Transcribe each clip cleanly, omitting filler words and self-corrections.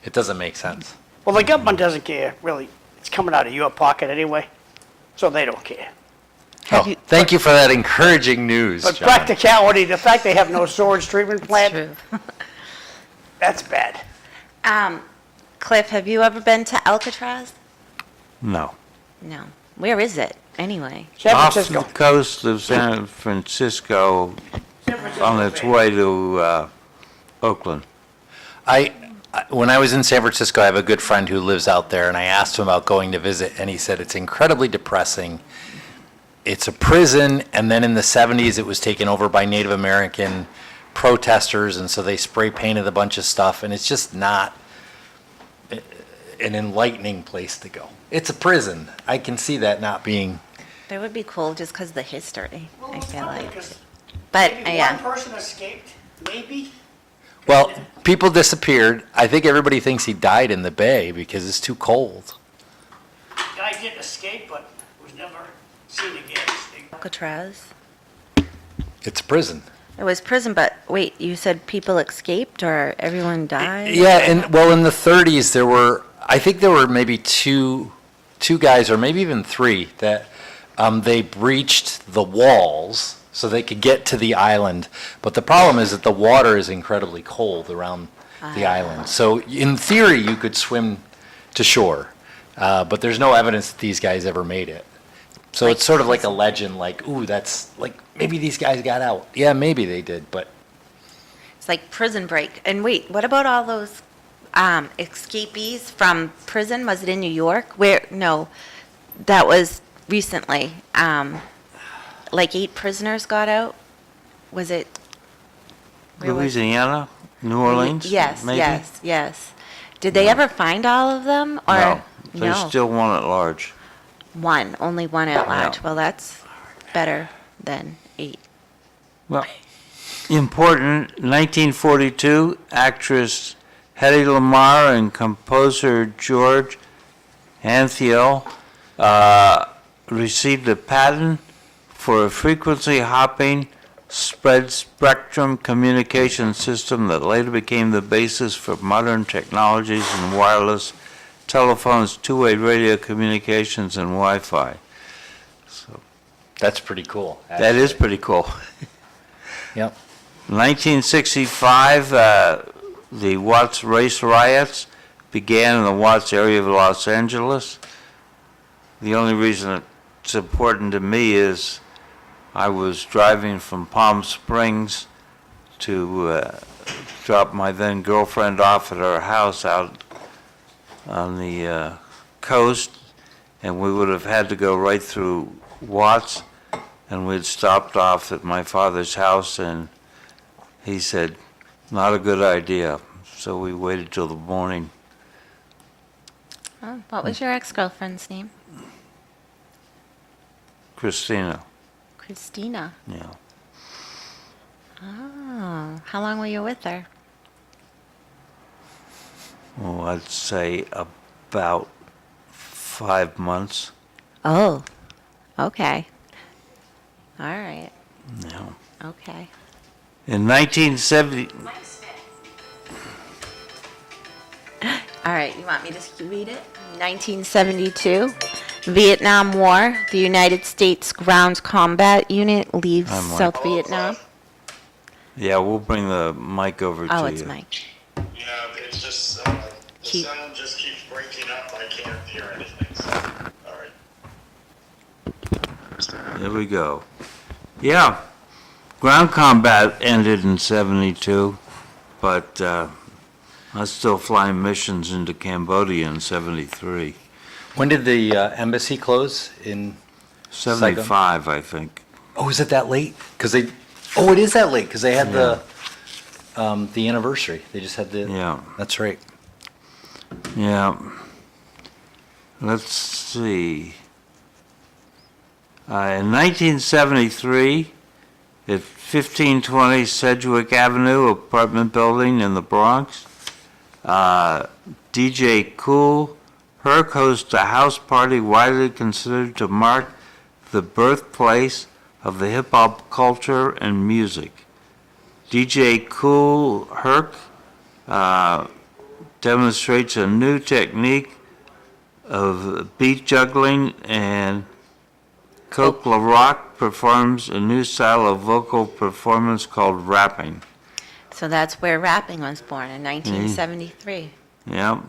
It doesn't make sense. Well, the government doesn't care, really. It's coming out of your pocket anyway, so they don't care. Oh, thank you for that encouraging news, But John. practicality, the fact they have no sewage treatment plant, True. that's bad. Cliff, have you ever been to Alcatraz? No. No. Where is it, anyway? San Off Francisco. the coast of San Francisco, on its way to Oakland. When I was in San Francisco, I have a good friend who lives out there, and I asked him about going to visit, and he said it's incredibly depressing. It's a prison, and then in the 70s, it was taken over by Native American protesters, and so they spray painted a bunch of stuff, and it's just not an enlightening place to go. It's a prison. I can see that not being. That would be cool just because of the history, I feel like. Because But, maybe one yeah. person escaped, maybe. Well, people disappeared. I think everybody thinks he died in the bay because it's too cold. Guy did escape, but was never seen again. Alcatraz? It's a prison. It was prison, but wait, you said people escaped or everyone died? Yeah, and well, in the 30s, I think there were maybe two guys, or maybe even three, that they breached the walls so they could get to the island. But the problem is that the water is incredibly cold around the island. So in theory, you could swim to shore, but there's no evidence that these guys ever made it. So it's sort of like a legend, like, ooh, that's like, maybe these guys got out. Yeah, maybe they did, but It's like Prison Break. And wait, what about all those escapees from prison? Was it in New York? No, that was recently. Like 8 prisoners got out? Was it? where was- Louisiana? New Orleans? Yes, maybe? yes. Did they ever find all of them? Or No. There's still one at large. One, only one at large. Yeah. Well, that's better than 8. Well, important, 1942, actress Hedy Lamarr and composer George Anthes received a patent for a frequency hopping spread spectrum communication system that later became the basis for modern technologies in wireless telephones, two-way radio communications, and Wi-Fi. that's pretty cool. That is pretty cool. Yep. 1965, the Watts race riots began in the Watts area of Los Angeles. The only reason it's important to me is I was driving from Palm Springs to drop my then girlfriend off at her house out on the coast, and we would have had to go right through Watts, and we'd stopped off at my father's house, and he said, not a good idea. So we waited till the morning. Oh, what was your ex-girlfriend's name? Christina, Christina. yeah. Oh, how long were you with her? Well, I'd say about 5 months. Oh, okay. All right. Yeah. Okay. In 1970, All right, you want me to read it? 1972, Vietnam War. The United States Ground Combat Unit leaves I'm Mike. South Vietnam. yeah, we'll bring the mic over to you. Oh, it's Mike. Yeah, it's just, the Keep- sound just keeps breaking up, I can't hear anything, so, all right. There we go. Yeah, ground combat ended in 72, but I was still flying missions into Cambodia in 73. When did the embassy close in? 75, I think. Oh, is it that late? Because it is that late because they had the anniversary. They just had the. Yeah. That's right. Yeah. Let's see. In 1973, at 1520 Sedgwick Avenue, apartment building in the Bronx, DJ Kool Herc hosts a house party widely considered to mark the birthplace of the hip-hop culture and music. DJ Kool Herc demonstrates a new technique of beat juggling, and Coke LaRock performs a new style of vocal performance called rapping. So that's where rapping was born in 1973. Yep.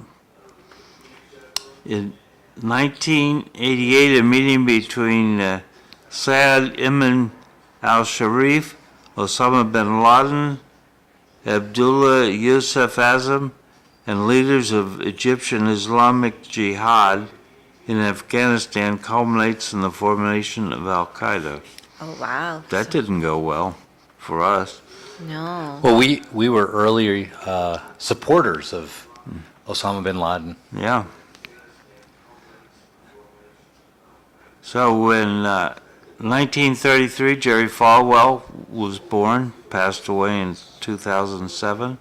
In 1988, a meeting between Syed Imam al-Sharif, Osama bin Laden, Abdullah Yusuf Azam, and leaders of Egyptian Islamic Jihad in Afghanistan culminates in the formation of Al-Qaeda. Oh, wow. That didn't go well for us. No. Well, we were early supporters of Osama bin Laden. Yeah. So in 1933, Jerry Falwell was born, passed away in 2007.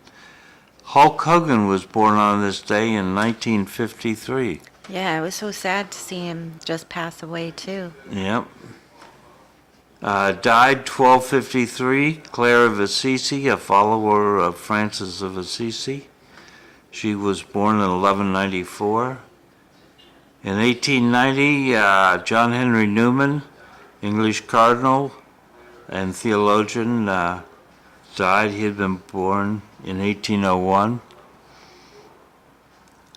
Hulk Hogan was born on this day in 1953. Yeah, it was so sad to see him just pass away, too. Yep. Died 1253, Claire of Assisi, a follower of Francis of Assisi. She was born in 1194. In 1890, John Henry Newman, English cardinal and theologian, died. He had been born in 1801.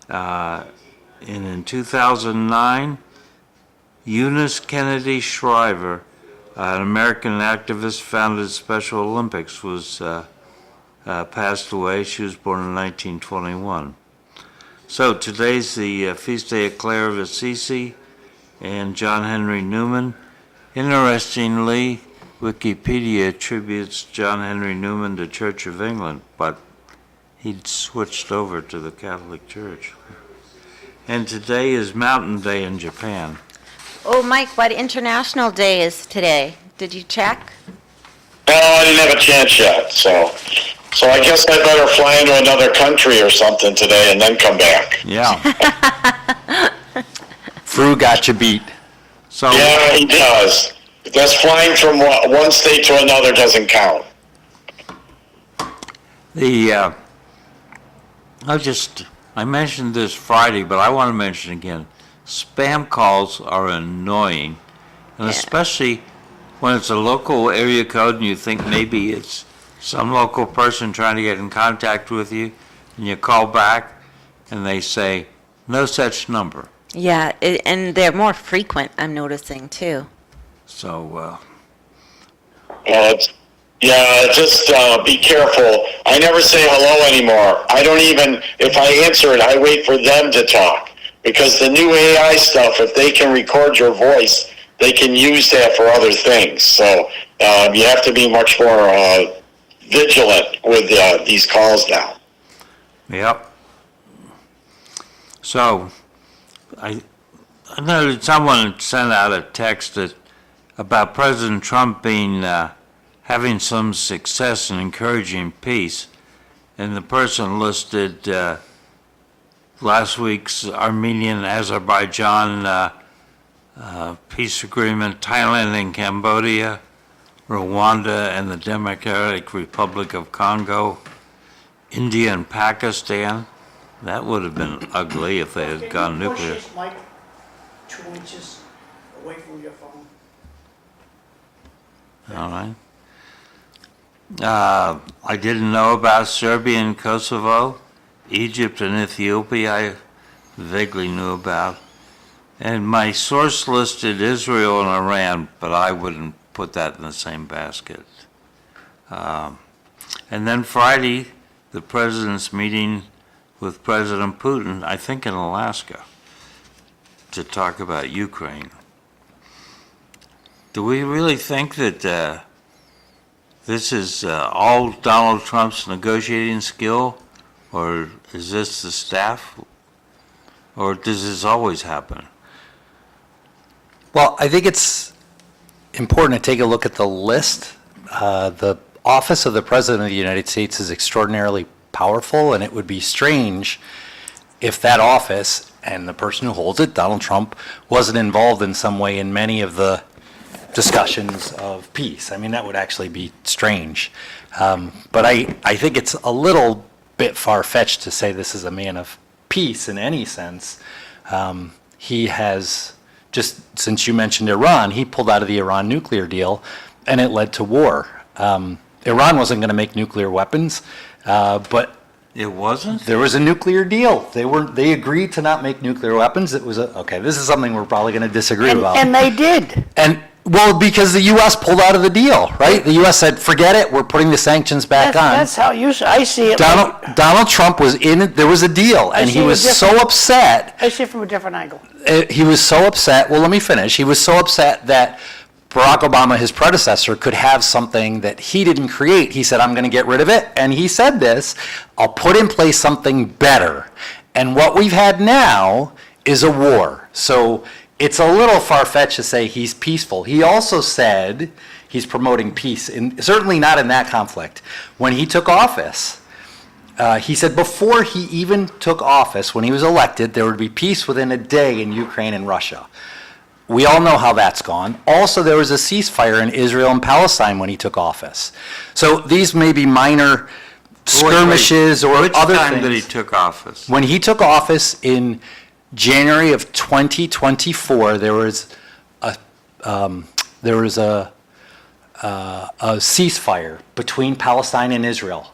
And in 2009, Eunice Kennedy Shriver, an American activist, founded Special Olympics, was passed away. She was born in 1921. So today's the feast day of Claire of Assisi and John Henry Newman. Interestingly, Wikipedia attributes John Henry Newman to Church of England, but he'd switched over to the Catholic Church. And today is Mountain Day in Japan. Oh, Mike, what international day is today? Did you check? Well, I didn't have a chance yet, so I guess I better fly into another country or something today and then come back. Yeah. Fru got you beat. So Yeah, he does. Just flying from one state to another doesn't count. I mentioned this Friday, but I want to mention again. Spam calls are annoying, and Yeah. especially when it's a local area code and you think maybe it's some local person trying to get in contact with you, and you call back and they say, no such number. Yeah, and they're more frequent, I'm noticing, too. So, Well, just be careful. I never say hello anymore. I don't even, if I answer it, I wait for them to talk. Because the new AI stuff, if they can record your voice, they can use that for other things. So you have to be much more vigilant with these calls now. yep. So, I noted someone sent out a text about President Trump being having some success in encouraging peace, and the person listed last week's Armenian-Azerbaijan peace agreement, Thailand and Cambodia, Rwanda and the Democratic Republic of Congo, India and Pakistan. That would have been ugly if they had gone nuclear. Push this mic 2 inches away from your phone. All right. I didn't know about Serbia and Kosovo. Egypt and Ethiopia I vaguely knew about. And my source listed Israel and Iran, but I wouldn't put that in the same basket. And then Friday, the president's meeting with President Putin, I think in Alaska, to talk about Ukraine. Do we really think that this is all Donald Trump's negotiating skill, or is this the staff, or does this always happen? Well, I think it's important to take a look at the list. The office of the President of the United States is extraordinarily powerful, and it would be strange if that office and the person who holds it, Donald Trump, wasn't involved in some way in many of the discussions of peace. I mean, that would actually be strange. But I think it's a little bit far-fetched to say this is a man of peace in any sense. He has, just since you mentioned Iran, he pulled out of the Iran nuclear deal, and it led to war. Iran wasn't going to make nuclear weapons, but It wasn't? there was a nuclear deal. They agreed to not make nuclear weapons. It was okay, this is something we're probably going to disagree about. And they did. And, well, because the U.S. pulled out of the deal, right? The U.S. said, forget it, we're putting the sanctions back on. That's how I see it. Donald Trump was in it, there was a deal, and he was so upset. I see it from a different angle. He was so upset, well, let me finish. He was so upset that Barack Obama, his predecessor, could have something that he didn't create. He said, I'm going to get rid of it. And he said this, I'll put in place something better. And what we've had now is a war. So it's a little far-fetched to say he's peaceful. He also said he's promoting peace, certainly not in that conflict. When he took office, he said before he even took office, when he was elected, there would be peace within a day in Ukraine and Russia. We all know how that's gone. Also, there was a ceasefire in Israel and Palestine when he took office. So these may be minor skirmishes or Which other time things. that he took office? When he took office in January of 2024, there was a ceasefire between Palestine and Israel.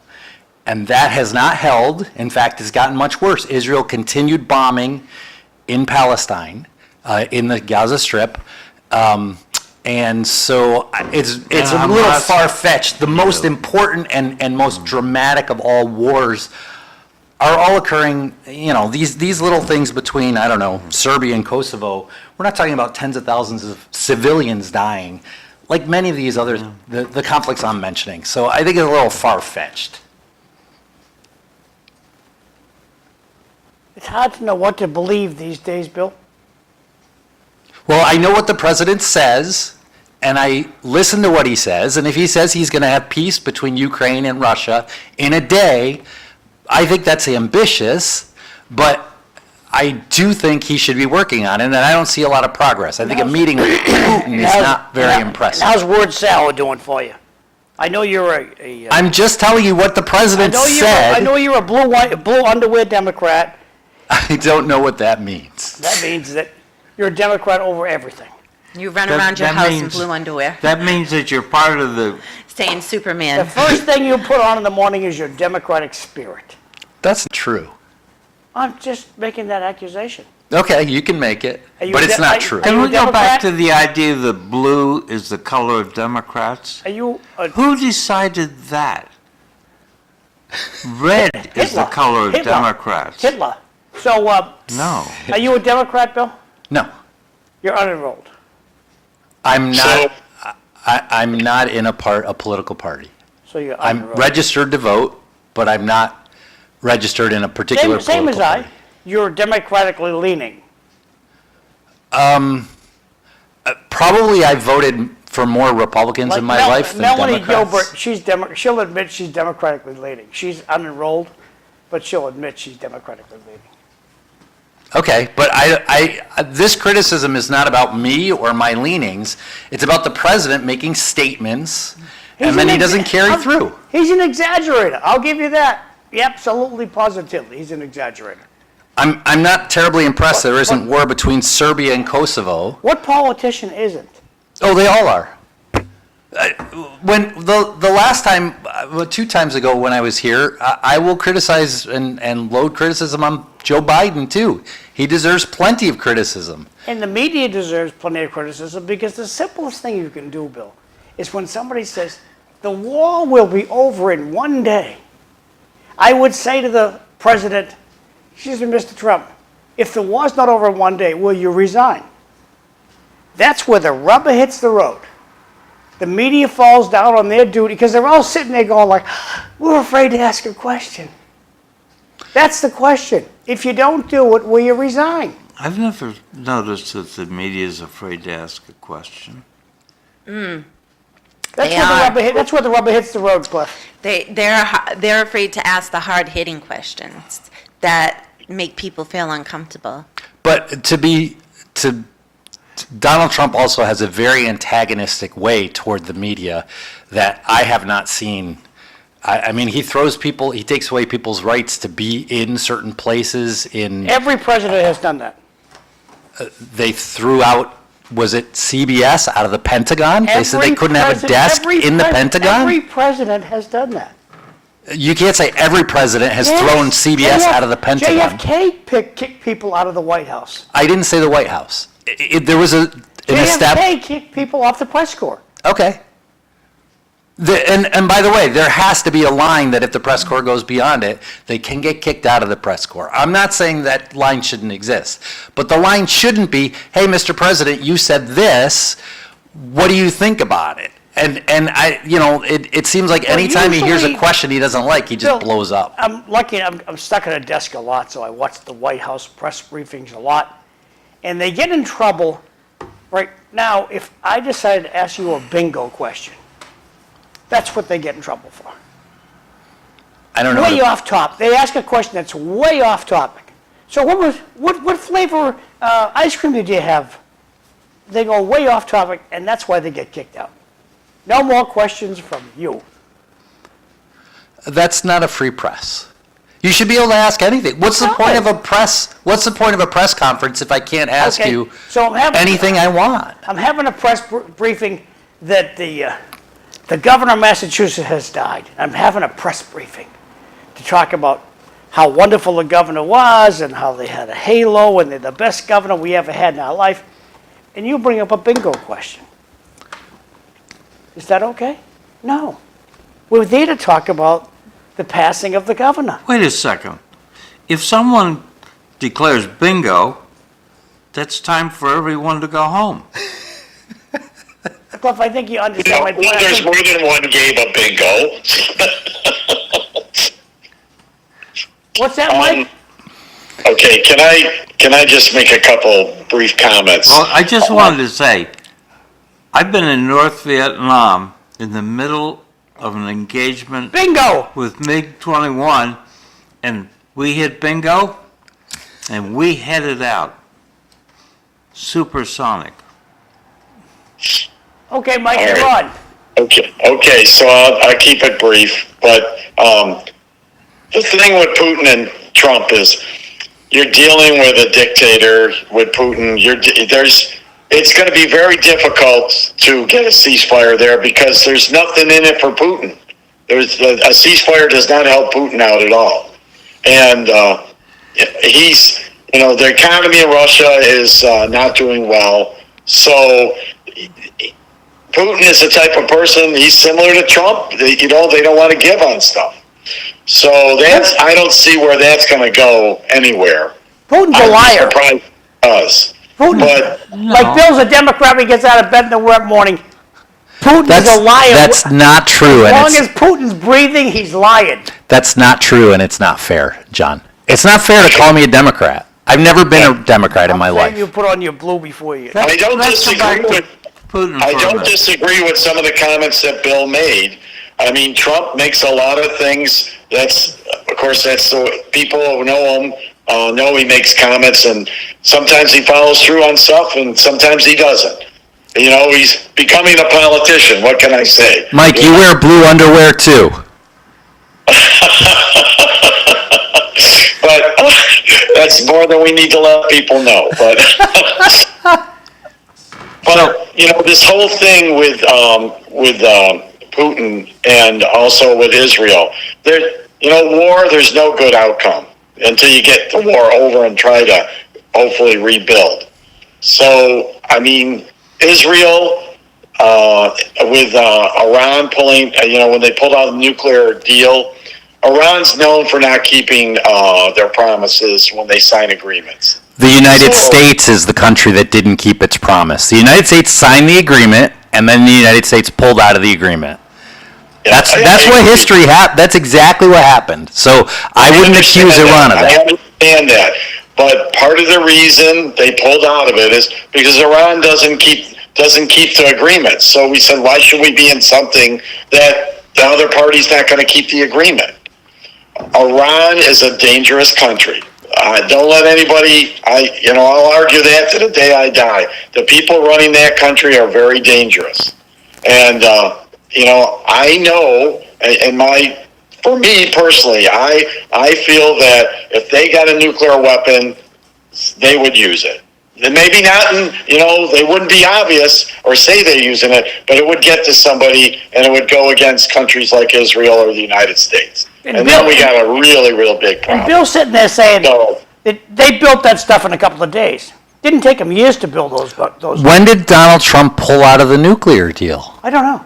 And that has not held. In fact, it's gotten much worse. Israel continued bombing in Palestine, in the Gaza Strip. And so it's a little far-fetched. The most important and most dramatic of all wars are all occurring, these little things between, I don't know, Serbia and Kosovo. We're not talking about tens of thousands of civilians dying, like many of these other, the conflicts I'm mentioning. So I think it's a little far-fetched. It's hard to know what to believe these days, Bill. Well, I know what the president says, and I listen to what he says, and if he says he's going to have peace between Ukraine and Russia in a day, I think that's ambitious, but I do think he should be working on it, and I don't see a lot of progress. I think a meeting with Putin is not very impressive. How's word salad doing for you? I know you're I'm just telling you what the president said. I know you're a blue underwear Democrat. I don't know what that means. That means that you're a Democrat over everything. You run That- around your that house in means- blue underwear, That means that you're part of the, saying The Superman. first thing you put on in the morning is your Democratic spirit. That's true. I'm just making that accusation. Okay, you can make it, Are you but a it's de- not are- true. are can you we a go back Democrat? to the idea that blue is the color of Democrats? Are you a Who decided that? Red is the Hitler. color of Hitler. Democrats. Hitler? So, No. are you a Democrat, Bill? No, You're unenrolled. I'm not. So- I'm not in a political party. So you're I'm unenrolled. registered to vote, but I'm not registered in a particular Same as political I. party. You're democratically leaning. Probably I voted for more Republicans in my life than Melanie Democrats. Gilbert, she'll admit she's democratically leaning. She's unenrolled, but she'll admit she's democratically leaning. Okay, but this criticism is not about me or my leanings. It's about the president making statements, and then he doesn't carry through. He's an exaggerator. I'll give you that. Absolutely, positively, he's an exaggerator. I'm not terribly impressed there isn't war between Serbia and Kosovo. What politician isn't? Oh, they all are. When the last time, 2 times ago when I was here, I will criticize and load criticism on Joe Biden too. He deserves plenty of criticism. And the media deserves plenty of criticism because the simplest thing you can do, Bill, is when somebody says, the war will be over in one day. I would say to the president, excuse me, Mr. Trump, if the war's not over in one day, will you resign? That's where the rubber hits the road. The media falls down on their duty because they're all sitting there going like, we're afraid to ask a question. That's the question. If you don't do it, will you resign? I've never noticed that the media is afraid to ask a question. That's They where the are. that's where the rubber hits the road, Cliff. They're afraid to ask the hard-hitting questions that make people feel uncomfortable. But Donald Trump also has a very antagonistic way toward the media that I have not seen I mean, he takes away people's rights to be in certain places Every president has done that. they threw out, was it CBS out of the Pentagon? They said they couldn't have a desk in the Pentagon? Every president has done that. You can't say every president has thrown CBS out of the Pentagon. JFK kicked people out of the White House. I didn't say the White House. There was JFK kicked people off the press corps. Okay. And by the way, there has to be a line that if the press corps goes beyond it, they can get kicked out of the press corps. I'm not saying that line shouldn't exist, but the line shouldn't be, hey, Mr. President, you said this, what do you think about it? And it seems like anytime he hears a usually- question he doesn't like, he just Bill, blows up. I'm lucky, I'm stuck at a desk a lot, so I watch the White House press briefings a lot. And they get in trouble. Right now, if I decided to ask you a bingo question, that's what they get in trouble for. I don't know. Way off topic. They ask a question that's way off topic. So what flavor ice cream did you have? They go way off topic, and that's why they get kicked out. No more questions from you. That's not a free press. You should be able to ask anything. What's the point of a press conference if I can't ask Okay, you so I'm having- anything I want? I'm having a press briefing that the governor of Massachusetts has died. I'm having a press briefing to talk about how wonderful the governor was and how they had a halo and they're the best governor we ever had in our life. And you bring up a bingo question. Is that okay? No. We're there to talk about the passing of the governor. Wait a second. If someone declares bingo, that's time for everyone to go home. Cliff, I think you understand my point. I There's think- more than one game of bingo. What's that, Mike? Okay, can I just make a couple brief comments? Well, I just wanted to say, I've been in North Vietnam in the middle of an engagement Bingo! with MiG-21, and we hit bingo, and we headed out. Supersonic. Okay, Mike, All you're right. on. Okay, so I'll keep it brief, but the thing with Putin and Trump is you're dealing with a dictator with Putin. It's going to be very difficult to get a ceasefire there because there's nothing in it for Putin. A ceasefire does not help Putin out at all. And the economy in Russia is not doing well. So Putin is the type of person, he's similar to Trump. They don't want to give on stuff. So I don't see where that's going to go anywhere. Putin's a I'm liar. surprised it does. Putin, But like Bill's a Democrat when he gets out of bed in the morning. Putin's a liar. That's not true. As And long as Putin's breathing, he's lying. that's not true, and it's not fair, John. It's not fair to call me a Democrat. I've never been a Democrat in my I'm saying life. you put on your blue before you. I don't Let's come back disagree to with Putin I for a don't minute. disagree with some of the comments that Bill made. I mean, Trump makes a lot of things. That's the people who know him know he makes comments, and sometimes he follows through on stuff, and sometimes he doesn't. He's becoming a politician. What can I say? Mike, you wear blue underwear too. But that's more than we need to let people know. But this whole thing with Putin and also with Israel, war. There's no good outcome until you get the war over and try to hopefully rebuild. So I mean, Israel with Iran pulling, when they pulled out the nuclear deal. Iran's known for not keeping their promises when they sign agreements. The United States is the country that didn't keep its promise. The United States signed the agreement, and then the United States pulled out of the agreement. That's what history happened. That's exactly what happened. So I wouldn't accuse Iran of I that. understand that. But part of the reason they pulled out of it is because Iran doesn't keep the agreement. So we said, why should we be in something that the other party's not going to keep the agreement? Iran is a dangerous country. Don't let anybody, I'll argue that to the day I die. The people running that country are very dangerous. And, I know in my for me personally, I feel that if they got a nuclear weapon, they would use it. Then maybe not, they wouldn't be obvious or say they're using it, but it would get to somebody and it would go against countries like Israel or the United States. And And Bill- then we got a really, real big And problem. Bill's sitting there saying So, that they built that stuff in a couple of days. Didn't take them years to build those. When did Donald Trump pull out of the nuclear deal? I don't know.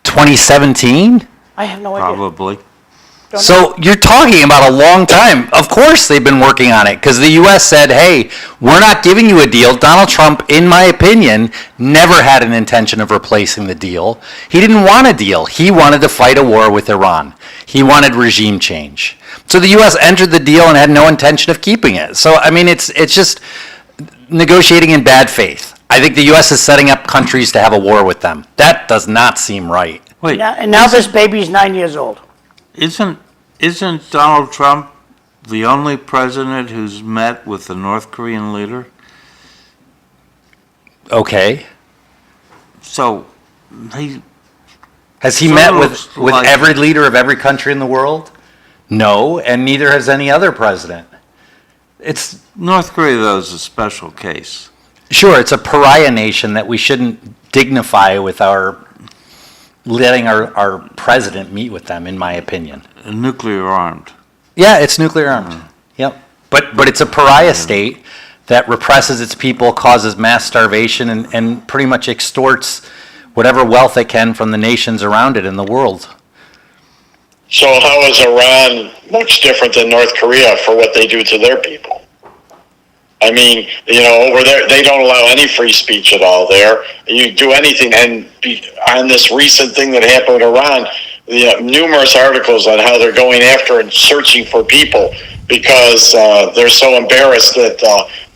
2017? I have no idea. Probably. Don't know. So you're talking about a long time. Of course they've been working on it because the U.S. said, hey, we're not giving you a deal. Donald Trump, in my opinion, never had an intention of replacing the deal. He didn't want a deal. He wanted to fight a war with Iran. He wanted regime change. So the U.S. entered the deal and had no intention of keeping it. So, I mean, it's just negotiating in bad faith. I think the U.S. is setting up countries to have a war with them. That does not seem right. Wait, And now this baby's 9 years old. isn't Donald Trump the only president who's met with the North Korean leader? Okay. So, he, Has he Sort met of with like- every leader of every country in the world? No, and neither has any other president. It's North Korea, though, is a special case. sure it's a pariah nation that we shouldn't dignify with our letting our president meet with them, in my opinion. Nuclear armed. Yeah, it's nuclear armed. Yep. But it's a pariah state that represses its people, causes mass starvation, and pretty much extorts whatever wealth it can from the nations around it in the world. so how is Iran much different than North Korea for what they do to their people? I mean, over there, they don't allow any free speech at all there. You do anything, and on this recent thing that happened with Iran, numerous articles on how they're going after and searching for people because they're so embarrassed that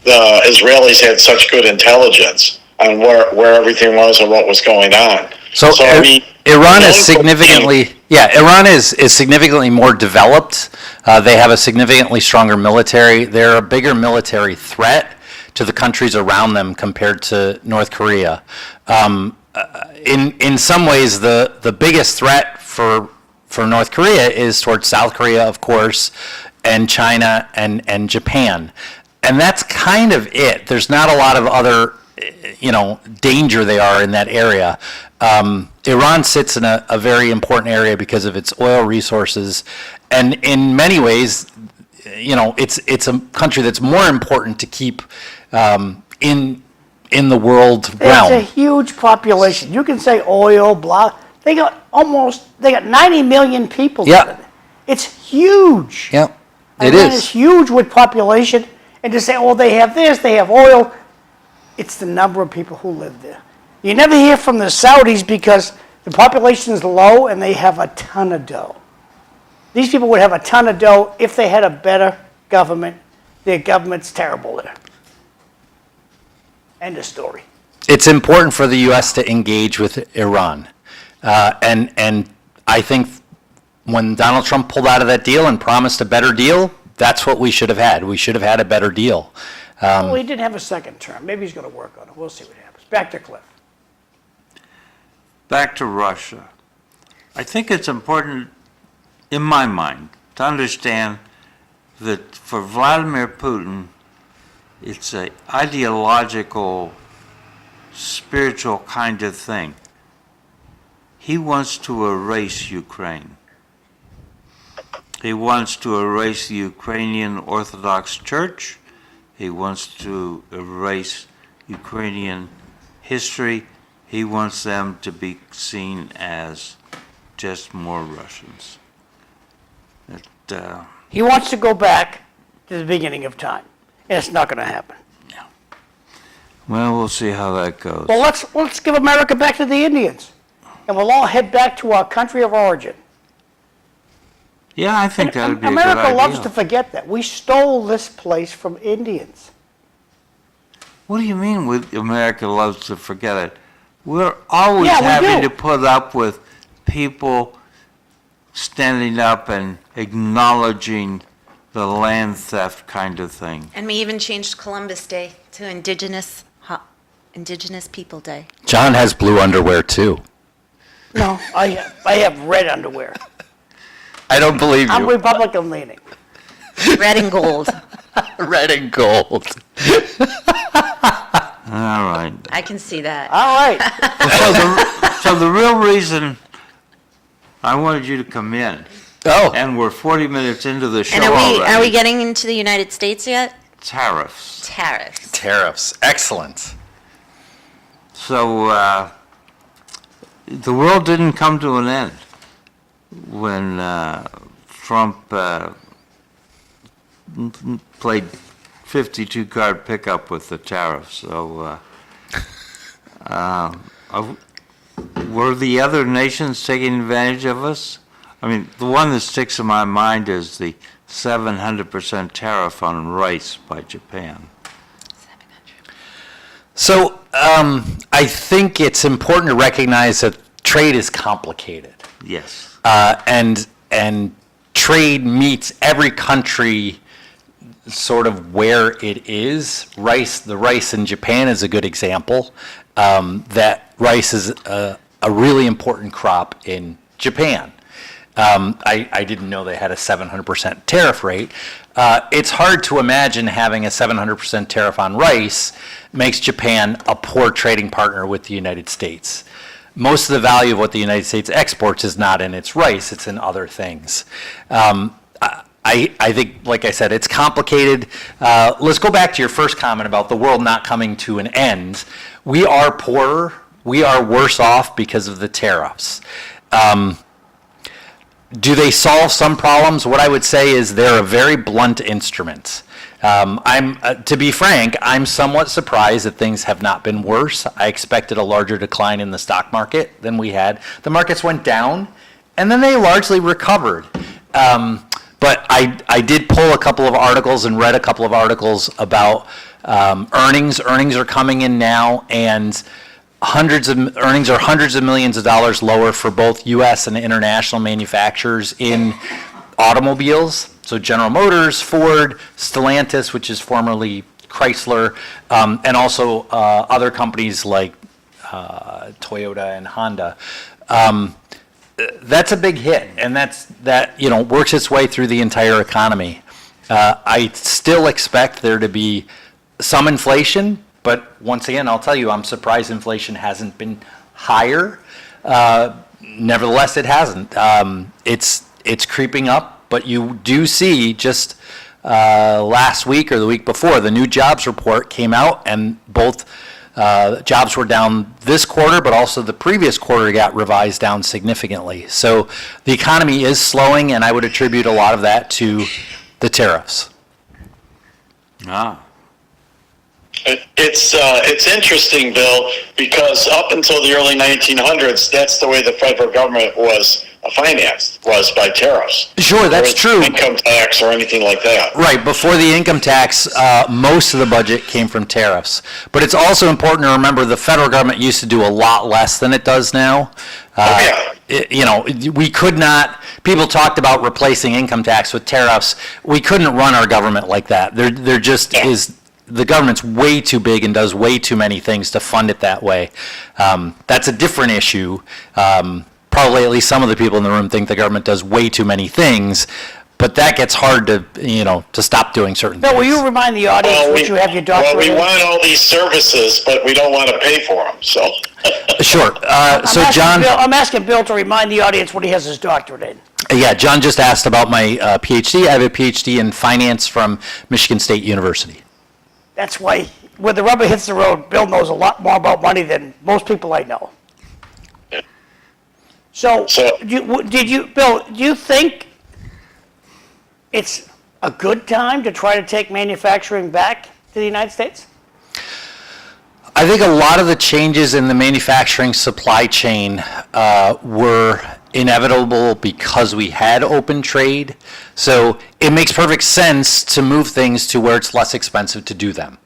the Israelis had such good intelligence on where everything was and what was going on. So I mean, Iran the is only significantly, Iran is significantly more developed. They have a significantly stronger military. They're a bigger military threat to the countries around them compared to North Korea. In some ways, the biggest threat for North Korea is towards South Korea, of course, and China and Japan. And that's kind of it. There's not a lot of other danger they are in that area. Iran sits in a very important area because of its oil resources, and in many ways, it's a country that's more important to keep in the world It's a realm. huge population. You can say oil, blah. They got 90 million people. Yeah. living there. It's huge. Yep, it Iran is is. huge with population, and to say, they have this, they have oil, it's the number of people who live there. You never hear from the Saudis because the population is low and they have a ton of dough. These people would have a ton of dough if they had a better government. Their government's terrible there. End of story. It's important for the U.S. to engage with Iran. And I think when Donald Trump pulled out of that deal and promised a better deal, that's what we should have had. We should have had a better deal. Well, he didn't have a second term. Maybe he's going to work on it. We'll see what happens. Back to Cliff. Back to Russia. I think it's important, in my mind, to understand that for Vladimir Putin, it's an ideological, spiritual kind of thing. He wants to erase Ukraine. He wants to erase the Ukrainian Orthodox Church. He wants to erase Ukrainian history. He wants them to be seen as just more Russians. He wants to go back to the beginning of time, and it's not going to happen. Well, we'll see how that goes. Well, let's give America back to the Indians, and we'll all head back to our country of origin. Yeah, I think that would be a good America idea. loves to forget that. We stole this place from Indians. What do you mean with America loves to forget it? We're always Yeah, we having do. to put up with people standing up and acknowledging the land theft kind of thing. And we even changed Columbus Day to Indigenous People Day. John has blue underwear too. No, I have red underwear. I don't believe I'm you. Republican leaning. Red and gold. Red and gold. All right. I can see that. All right. So the real reason I wanted you to come in, Oh, and we're 40 minutes into the show And are we already. getting into the United States yet? Tariffs. Tariffs. tariffs. Excellent. So the world didn't come to an end when Trump played 52-card pickup with the tariffs. So were the other nations taking advantage of us? I mean, the one that sticks in my mind is the 700% tariff on rice by Japan. So I think it's important to recognize that trade is complicated. Yes. And trade meets every country sort of where it is. The rice in Japan is a good example. That rice is a really important crop in Japan. I didn't know they had a 700% tariff rate. It's hard to imagine having a 700% tariff on rice makes Japan a poor trading partner with the United States. Most of the value of what the United States exports is not in its rice, it's in other things. I think, like I said, it's complicated. Let's go back to your first comment about the world not coming to an end. We are poorer, we are worse off because of the tariffs. Do they solve some problems? What I would say is they're a very blunt instrument. To be frank, I'm somewhat surprised that things have not been worse. I expected a larger decline in the stock market than we had. The markets went down, and then they largely recovered. But I did pull a couple of articles and read a couple of articles about earnings. Earnings are coming in now, and earnings are hundreds of millions of dollars lower for both U.S. and international manufacturers in automobiles. So General Motors, Ford, Stellantis, which is formerly Chrysler, and also other companies like Toyota and Honda. That's a big hit, and that works its way through the entire economy. I still expect there to be some inflation, but once again, I'll tell you, I'm surprised inflation hasn't been higher. Nevertheless, it hasn't. It's creeping up, but you do see just last week or the week before, the new jobs report came out, and both jobs were down this quarter, but also the previous quarter got revised down significantly. So the economy is slowing, and I would attribute a lot of that to the tariffs. Ah. It's interesting, Bill, because up until the early 1900s, that's the way the federal government was financed, was by tariffs. Sure, that's true. Income tax or anything like that. Right, before the income tax, most of the budget came from tariffs. But it's also important to remember the federal government used to do a lot less than it does now. We could not, people talked about replacing income tax with tariffs. We couldn't run our government like that. There just is, the government's way too big and does way too many things to fund it that way. That's a different issue. Probably at least some of the people in the room think the government does way too many things, but that gets hard to stop doing certain Bill, things. will you remind the audience what you have your doctorate Well, we in? want all these services, but we don't want to pay for them, so. Sure. So John, I'm asking Bill to remind the audience what he has his doctorate in. yeah, John just asked about my PhD. I have a PhD in finance from Michigan State University. That's why, when the rubber hits the road, Bill knows a lot more about money than most people I know. So, Bill, do you think it's a good time to try to take manufacturing back to the United States? I think a lot of the changes in the manufacturing supply chain were inevitable because we had open trade. So it makes perfect sense to move things to where it's less expensive to do them.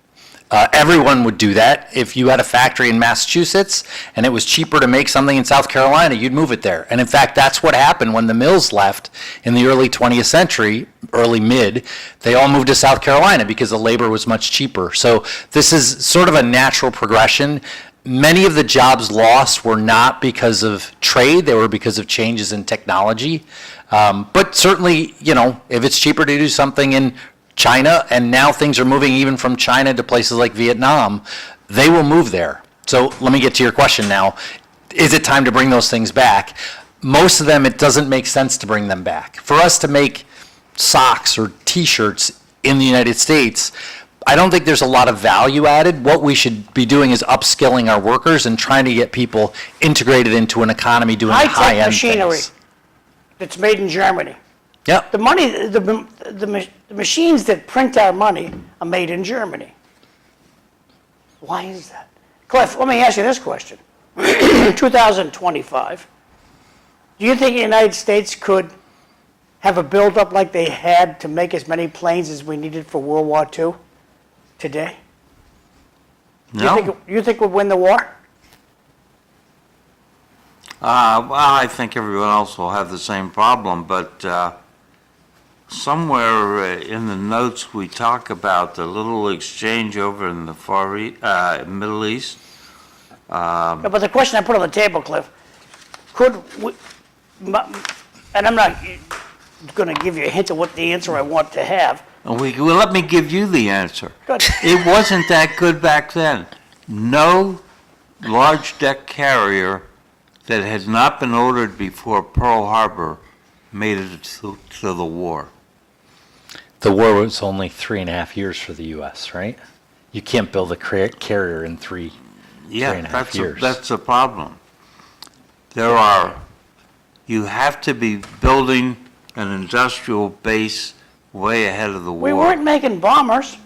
Everyone would do that. If you had a factory in Massachusetts and it was cheaper to make something in South Carolina, you'd move it there. And in fact, that's what happened when the mills left in the early 20th century, early mid. They all moved to South Carolina because the labor was much cheaper. So this is sort of a natural progression. Many of the jobs lost were not because of trade, they were because of changes in technology. But certainly, if it's cheaper to do something in China, and now things are moving even from China to places like Vietnam, they will move there. So let me get to your question now. Is it time to bring those things back? Most of them, it doesn't make sense to bring them back. For us to make socks or T-shirts in the United States, I don't think there's a lot of value added. What we should be doing is upskilling our workers and trying to get people integrated into an economy doing High-tech high-end machinery things. that's made in Germany. Yep. The money, the machines that print our money are made in Germany. Why is that? Cliff, let me ask you this question. 2025, do you think the United States could have a buildup like they had to make as many planes as we needed for World War II today? No. You think we'd win the war? Well, I think everyone else will have the same problem, but somewhere in the notes we talk about the little exchange over in the Middle East. No, but the question I put on the table, Cliff, could we, and I'm not going to give you a hint of what the answer I want to have. Well, let me give you the answer. Good. It wasn't that good back then. No large deck carrier that had not been ordered before Pearl Harbor made it to the war. The war was only 3.5 years for the U.S., right? You can't build a carrier in three and a half years. That's the problem. You have to be building an industrial base way ahead of the war. We weren't making bombers.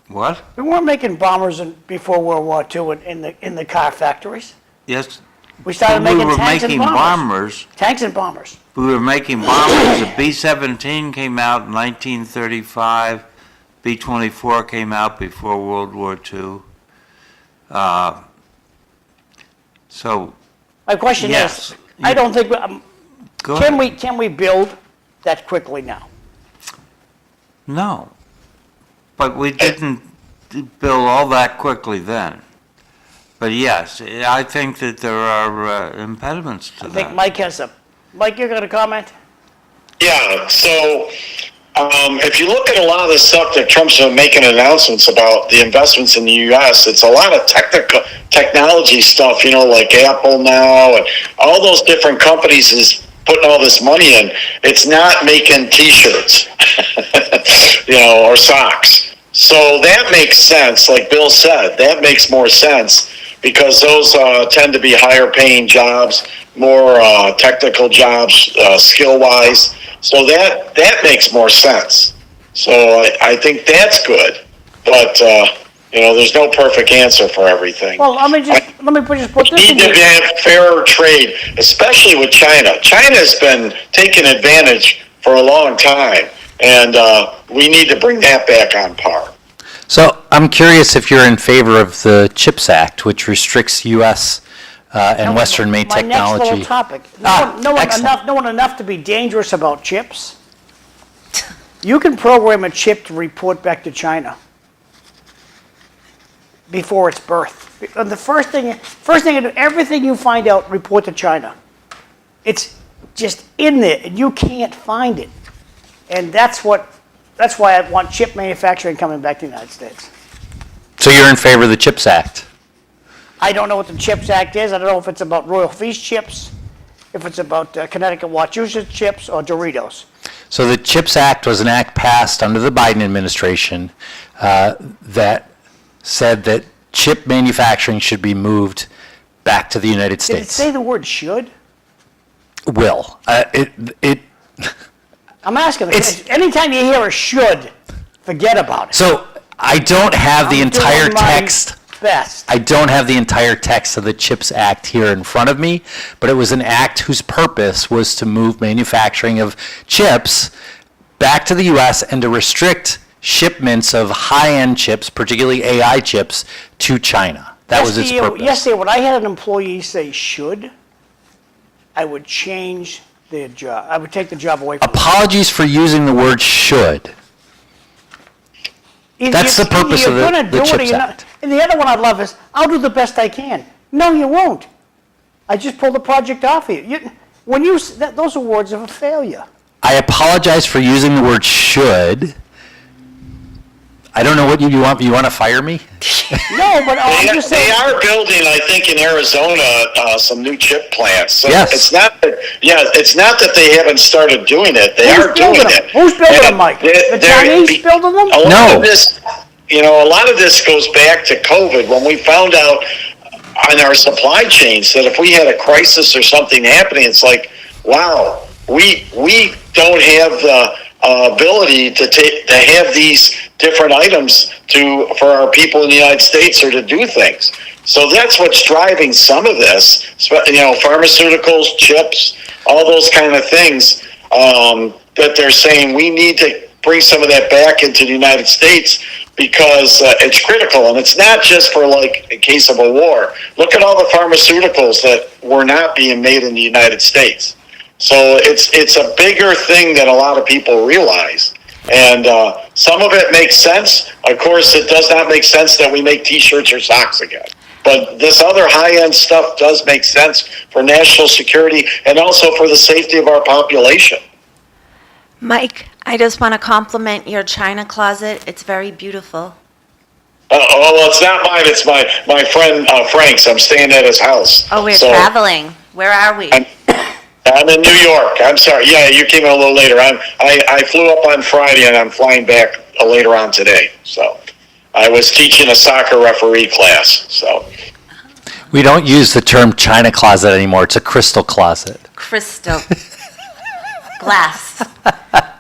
What? We weren't making bombers before World War II in the car factories. Yes. We started we making were tanks making and bombers. bombers. Tanks and bombers. We were making bombers. The B-17 came out in 1935. B-24 came out before World War II. So, My question Yes. is, I don't think, go ahead. can we build that quickly now? No. But we didn't build all that quickly then. But yes, I think that there are impediments to I that. think Mike has Mike, you're going to comment? Yeah, so if you look at a lot of the stuff that Trump's been making announcements about the investments in the U.S., it's a lot of technology stuff, like Apple now, and all those different companies is putting all this money in. It's not making T-shirts, or socks. So that makes sense, like Bill said, that makes more sense because those tend to be higher paying jobs, more technical jobs, skill-wise. So that makes more sense. So I think that's good. But, there's no perfect answer for everything. Well, let me just put this We in need to have fairer trade, especially with China. China's been taking advantage for a long time, and we need to bring that back on par. So I'm curious if you're in favor of the CHIPS Act, which restricts U.S. And Western-made My next little technology. topic. Excellent. No one enough to be dangerous about chips. You can program a chip to report back to China before its birth. And the first thing, everything you find out, report to China. It's just in there, and you can't find it. And that's why I want chip manufacturing coming back to the United States. So you're in favor of the CHIPS Act? I don't know what the CHIPS Act is. I don't know if it's about Royal Feast chips, if it's about Connecticut Wachusett chips, or Doritos. So the CHIPS Act was an act passed under the Biden administration that said that chip manufacturing should be moved back to the United Did it States. say the word should? Will. I'm asking. It's- Anytime you hear a should, forget about it. So I don't have the I'm entire doing my text. Best. I don't have the entire text of the CHIPS Act here in front of me, but it was an act whose purpose was to move manufacturing of chips back to the U.S. and to restrict shipments of high-end chips, particularly AI chips, to China. That was its purpose. Yesterday, when I had an employee say should, I would change their job. I would take the job away from them. Apologies for using the word should. Either That's the purpose of you're gonna the do it or CHIPS you're not. Act. And the other one I love is, I'll do the best I can. No, you won't. I just pulled the project off of you. Those are words of a failure. I apologize for using the word should. I don't know what you want. You want to fire me? No, but I'm just They saying. are building, I think, in Arizona, some new chip plants. So Yes. it's not that they haven't started doing it. They Who's are doing building them? it. Who's building And them, Mike? The they're- Chinese building them? A lot No. of this, a lot of this goes back to COVID, when we found out on our supply chains that if we had a crisis or something happening, it's like, wow, we don't have the ability to have these different items for our people in the United States or to do things. So that's what's driving some of this, pharmaceuticals, chips, all those kind of things, that they're saying we need to bring some of that back into the United States because it's critical. And it's not just for like in case of a war. Look at all the pharmaceuticals that were not being made in the United States. So it's a bigger thing than a lot of people realize. And some of it makes sense. Of course, it does not make sense that we make T-shirts or socks again. But this other high-end stuff does make sense for national security and also for the safety of our population. Mike, I just want to compliment your china closet. It's very beautiful. Well, it's not mine. It's my friend Frank's. I'm staying at his house. Oh, we're So, traveling. Where are we? I'm in New York. I'm sorry. Yeah, you came in a little later. I flew up on Friday and I'm flying back later on today. So I was teaching a soccer referee class. So We don't use the term china closet anymore. It's a crystal closet. Crystal. Glass.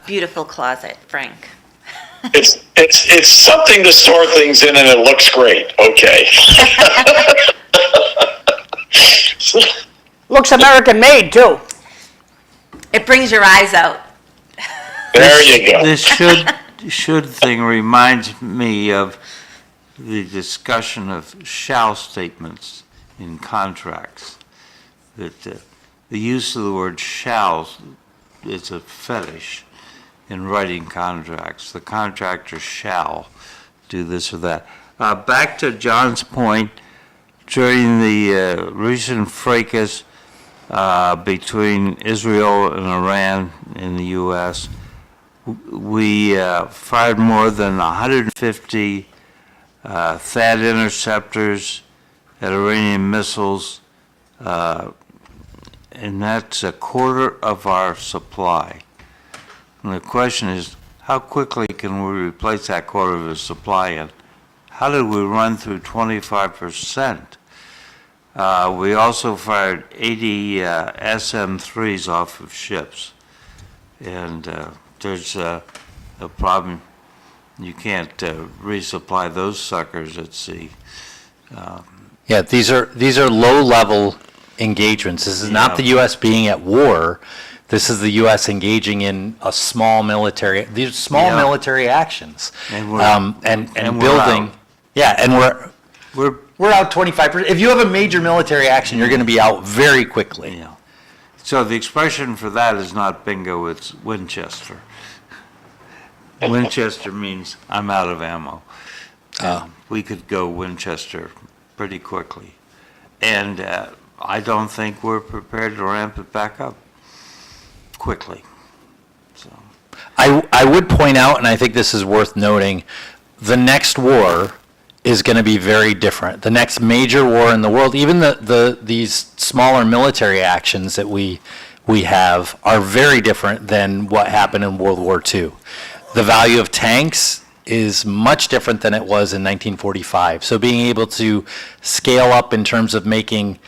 Beautiful closet, Frank. it's something to store things in and it looks great. Okay. Looks American made, too. It brings your eyes out. There you go. This should thing reminds me of the discussion of shall statements in contracts. That the use of the word shall is a fetish in writing contracts. The contractor shall do this or that. Back to John's point, during the recent fracas between Israel and Iran in the U.S., we fired more than 150 THAAD interceptors at Iranian missiles, and that's a quarter of our supply. And the question is, how quickly can we replace that quarter of the supply, and how did we run through 25%? We also fired 80 SM-3s off of ships, and there's a problem. You can't resupply those suckers at sea. Yeah, these are low-level engagements. This is not the U.S. being at war. This is the U.S. engaging in a small military. These small Yeah. military actions, And we're- and and we're building. out. Yeah, and We're we're out 25%. If you have a major military action, you're going to be out very quickly. Yeah. So the expression for that is not bingo, it's Winchester. Winchester means I'm out of ammo. We could go Winchester pretty quickly. And I don't think we're prepared to ramp it back up quickly. So I would point out, and I think this is worth noting, the next war is going to be very different. The next major war in the world, even these smaller military actions that we have are very different than what happened in World War II. The value of tanks is much different than it was in 1945. So being able to scale up in terms of making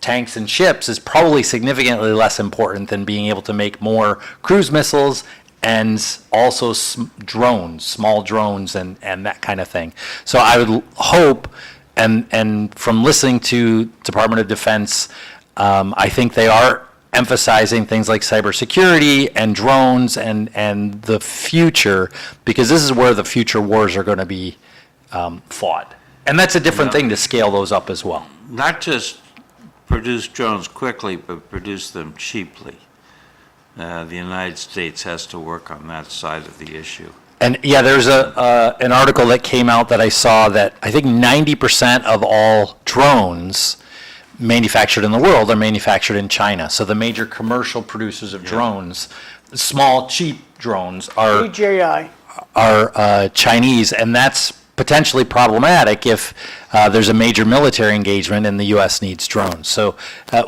tanks and ships is probably significantly less important than being able to make more cruise missiles and also drones, small drones and that kind of thing. So I would hope, and from listening to Department of Defense, I think they are emphasizing things like cybersecurity and drones and the future, because this is where the future wars are going to be fought. And that's a different thing to scale those up as well. not just produce drones quickly, but produce them cheaply. The United States has to work on that side of the issue. And yeah, there's an article that came out that I saw that I think 90% of all drones manufactured in the world are manufactured in China. So the major commercial producers of drones, small, cheap drones are DJI. Chinese, and that's potentially problematic if there's a major military engagement and the U.S. needs drones. So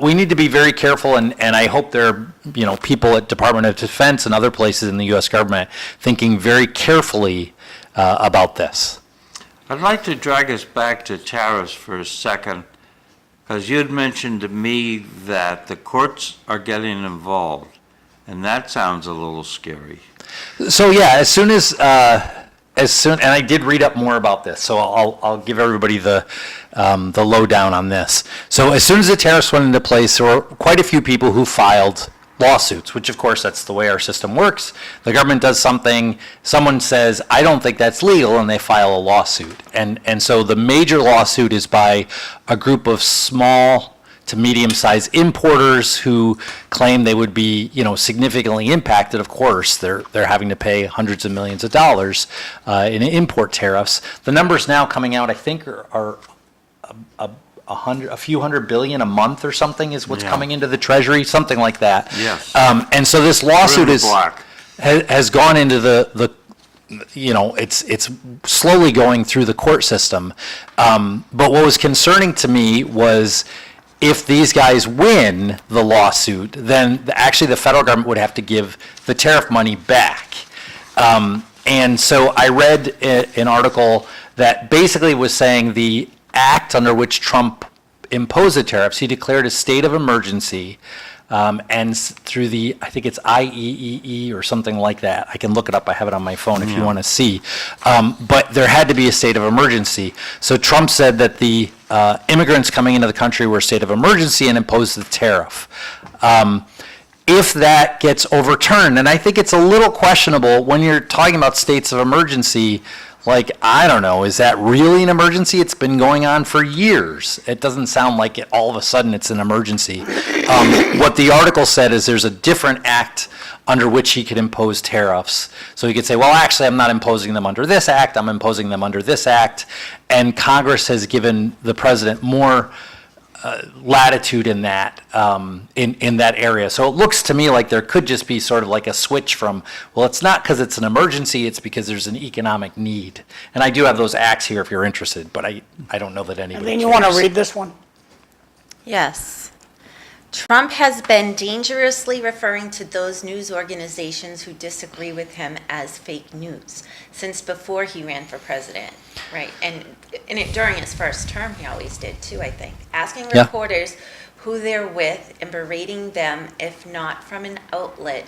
we need to be very careful, and I hope there are people at Department of Defense and other places in the U.S. government thinking very carefully about this. I'd like to drag us back to tariffs for a second, because you'd mentioned to me that the courts are getting involved, and that sounds a little scary. So yeah, as soon, and I did read up more about this, so I'll give everybody the lowdown on this. So as soon as the tariffs went into place, there were quite a few people who filed lawsuits, which of course that's the way our system works. The government does something, someone says, I don't think that's legal, and they file a lawsuit. And so the major lawsuit is by a group of small to medium-sized importers who claim they would be, significantly impacted. Of course, they're having to pay hundreds of millions of dollars in import tariffs. The numbers now coming out, I think, are a few hundred billion a month or something is what's coming into the Treasury, something like that. Yes. And so this lawsuit We're in the black. has gone into the it's slowly going through the court system. But what was concerning to me was if these guys win the lawsuit, then actually the federal government would have to give the tariff money back. And so I read an article that basically was saying the act under which Trump imposed the tariffs, he declared a state of emergency, and through the, I think it's IEEE or something like that. I can look it up. I have it on my phone if you want to see. But there had to be a state of emergency. So Trump said that the immigrants coming into the country were a state of emergency and imposed the tariff. If that gets overturned, and I think it's a little questionable when you're talking about states of emergency, like, I don't know, is that really an emergency? It's been going on for years. It doesn't sound like it, all of a sudden it's an emergency. What the article said is there's a different act under which he could impose tariffs. So he could say, well, actually, I'm not imposing them under this act, I'm imposing them under this act. And Congress has given the president more latitude in that in that area. So it looks to me like there could just be sort of like a switch from, well, it's not because it's an emergency, it's because there's an economic need. And I do have those acts here if you're interested, but I don't know that anybody Eileen, you want to cares. read this one? Yes. Trump has been dangerously referring to those news organizations who disagree with him as fake news since before he ran for president, right? And during his first term, he always did too, I think. Asking Yeah. reporters who they're with and berating them, if not from an outlet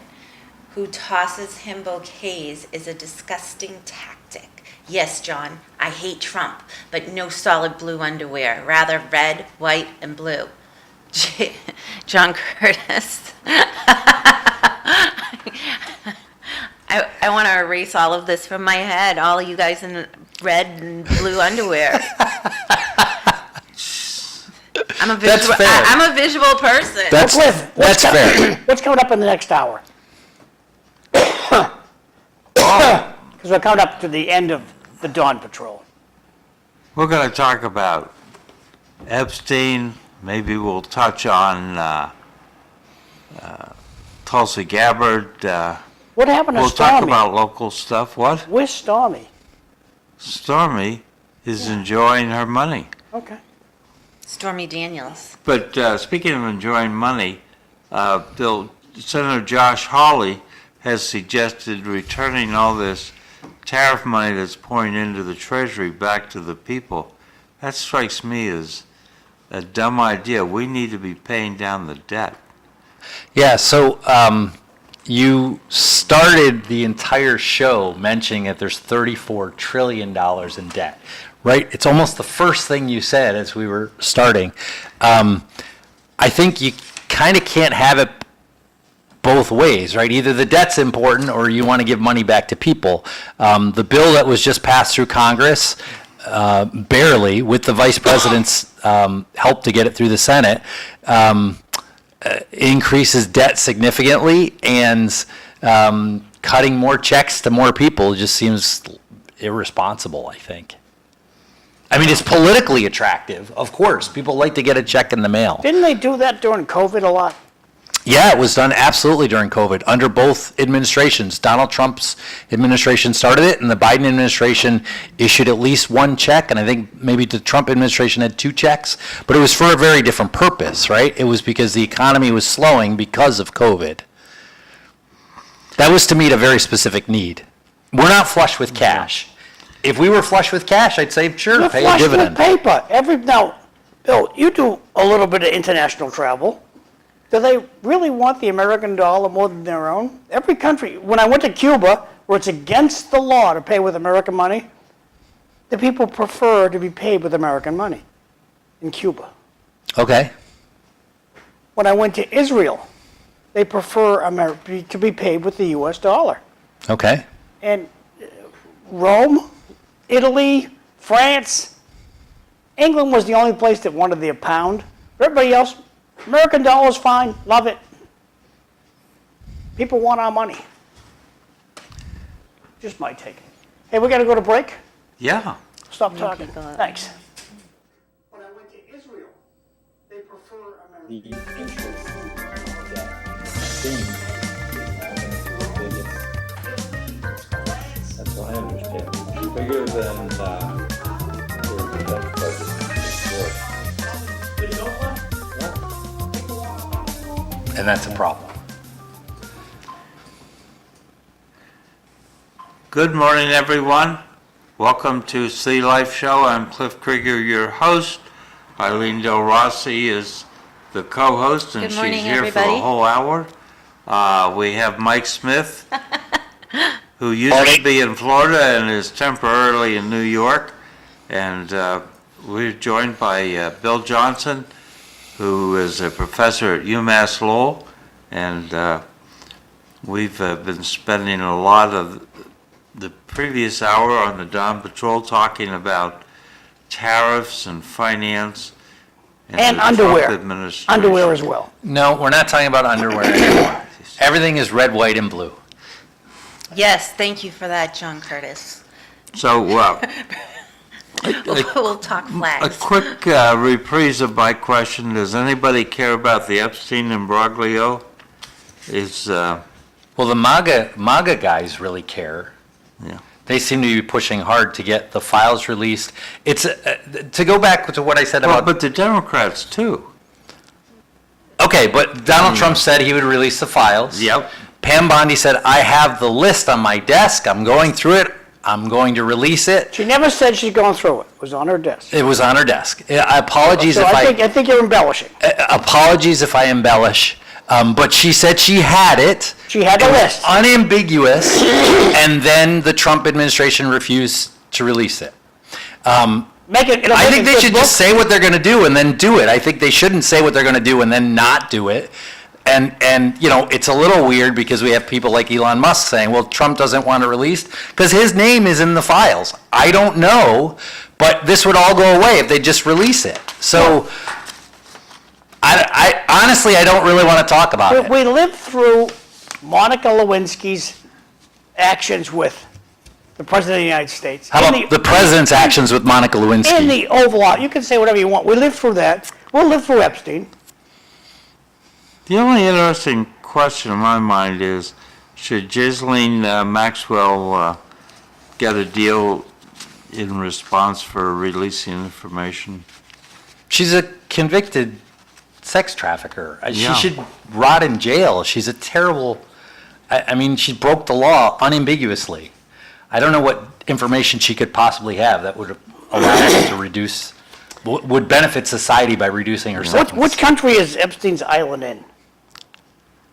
who tosses him bouquets, is a disgusting tactic. Yes, John, I hate Trump, but no solid blue underwear, rather red, white, and blue. John Curtis. I want to erase all of this from my head, all of you guys in red and blue underwear. I'm a That's visual, fair. I'm a visual person. That's fair. What's coming up in the next hour? Because we're coming up to the end of the Dawn Patrol. We're going to talk about Epstein. Maybe we'll touch on Tulsi Gabbard. What happened to We'll Stormy? talk about local stuff. What? Where's Stormy? Stormy is enjoying her money. Okay. Stormy Daniels. But speaking of enjoying money, Senator Josh Hawley has suggested returning all this tariff money that's pouring into the Treasury back to the people. That strikes me as a dumb idea. We need to be paying down the debt. Yeah, so you started the entire show mentioning that there's $34 trillion in debt, right? It's almost the first thing you said as we were starting. I think you kind of can't have it both ways, right? Either the debt's important or you want to give money back to people. The bill that was just passed through Congress, barely, with the vice president's help to get it through the Senate, increases debt significantly, and cutting more checks to more people just seems irresponsible, I think. I mean, it's politically attractive, of course. People like to get a check in the mail. Didn't they do that during COVID a lot? Yeah, it was done absolutely during COVID, under both administrations. Donald Trump's administration started it, and the Biden administration issued at least one check, and I think maybe the Trump administration had 2 checks, but it was for a very different purpose, right? It was because the economy was slowing because of COVID. That was to meet a very specific need. We're not flush with cash. If we were flush with cash, I'd say, sure, We're pay a flush with dividend. paper. Now, Bill, you do a little bit of international travel. Do they really want the American dollar more than their own? Every country, when I went to Cuba, where it's against the law to pay with American money, the people prefer to be paid with American money in Cuba. Okay, When I went to Israel, they prefer to be paid with the U.S. dollar. okay. And Rome, Italy, France, England was the only place that wanted the pound. Everybody else, American dollar's fine, love it. People want our money. Just my take. Hey, we got to go to break? Yeah. Stop talking. go out. Thanks. When I went to Israel, they prefer American. That's what I understand. Bigger than the defense budget. And that's a problem. Good morning, everyone. Welcome to City Life Show. I'm Cliff Krieger, your host. Eileen Delrossi is the co-host, and Good she's morning, here for everybody. the whole hour. We have Mike Smith, who used to be in Florida and is temporarily in New York. And we're joined by Bill Johnson, who is a professor at UMass Lowell. And we've been spending a lot of the previous hour on the Dawn Patrol talking about tariffs and finance. And the Trump underwear. administration. Underwear as well. No, we're not talking about underwear anymore. Everything is red, white, and blue. Yes, thank you for that, John Curtis. So, We'll talk a flags. quick reprise of my question. Does anybody care about the Epstein imbroglio? Well, the MAGA guys really care. Yeah. They seem to be pushing hard to get the files released. It's to go back to what I said Well, about. but the Democrats too. Okay, but Donald Trump said he would release the files. Yep. Pam Bondi said, "I have the list on my desk. I'm going through it. I'm going to release it." She never said she's going through it. It was on her desk. It was on her desk. Apologies So if I think you're embellishing. apologies if I embellish. But she said she had it. She had the It was list. unambiguous, and then the Trump administration refused to release it. I think they should just say what they're going to do and then do it. I think they shouldn't say what they're going to do and then not do it. And you know, it's a little weird because we have people like Elon Musk saying, well, Trump doesn't want it released because his name is in the files. I don't know, but this would all go away if they just release it. So I honestly, I don't really want to talk about it. We lived through Monica Lewinsky's actions with the President of the United States. How about the president's actions with Monica In Lewinsky? the Oval Office, you can say whatever you want. We lived through that. We'll live through Epstein. The only interesting question in my mind is, should Ghislaine Maxwell get a deal in response for releasing information? She's a convicted sex trafficker. Yeah. She should rot in jail. She's a terrible, I mean, she broke the law unambiguously. I don't know what information she could possibly have that would allow her to reduce, would benefit society by reducing her sentence. Which country is Epstein's island in?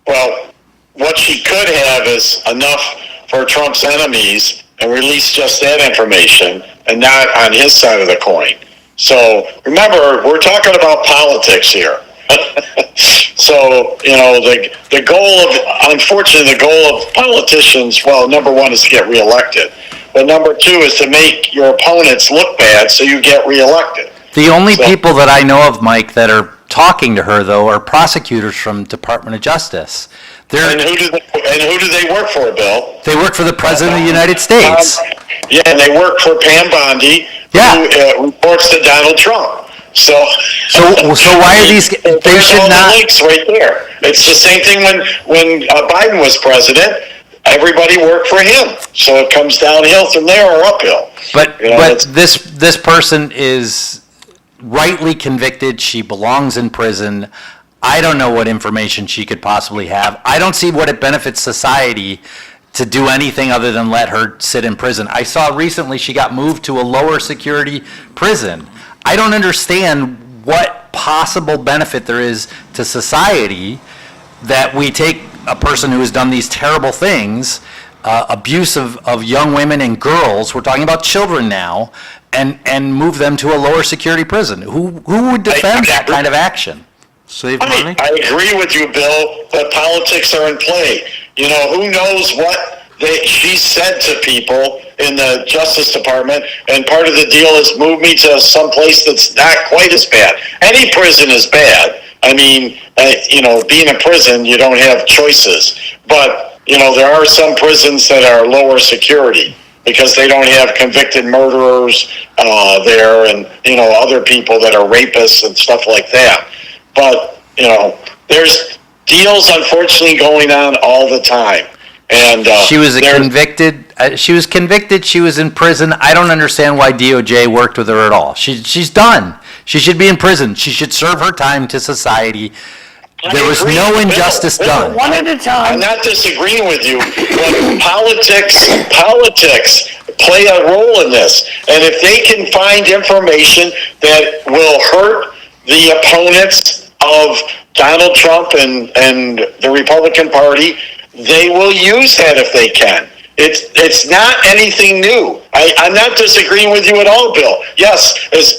Well, what she could have is enough for Trump's enemies and release just that information and not on his side of the coin. So remember, we're talking about politics here. So, you know, the goal of, unfortunately, the goal of politicians, well, number one is to get reelected. But number two is to make your opponents look bad so you get reelected. The only people that I know of, Mike, that are talking to her, though, are prosecutors from Department of Justice. And who do they work for, Bill? They work for the President of the United States. Yeah, and they work for Pam Bondi, Yeah. who reports to Donald Trump. So why are these? They there's should all the not. links right there. It's the same thing when Biden was president. Everybody worked for him, so it comes downhill from there or uphill. But You know, but that's- this person is rightly convicted. She belongs in prison. I don't know what information she could possibly have. I don't see what it benefits society to do anything other than let her sit in prison. I saw recently she got moved to a lower security prison. I don't understand what possible benefit there is to society that we take a person who has done these terrible things, abuse of young women and girls, we're talking about children now, and move them to a lower security prison. Who would defend that kind of action? Save money? I agree with you, Bill, that politics are in play. You know, who knows what she said to people in the Justice Department, and part of the deal is move me to some place that's not quite as bad. Any prison is bad. I mean, you know, being a prison, you don't have choices. But, you know, there are some prisons that are lower security because they don't have convicted murderers there and, you know, other people that are rapists and stuff like that. But, you know, there's deals, unfortunately, going on all the time. And She was convicted. She was convicted. She was in prison. I don't understand why DOJ worked with her at all. She's done. She should be in prison. She should serve her time to society. There was agree. no injustice Bill, done. One at a I'm time. not disagreeing with you, but politics play a role in this. And if they can find information that will hurt the opponents of Donald Trump and the Republican Party, they will use that if they can. It's not anything new. I'm not disagreeing with you at all, Bill. Yes,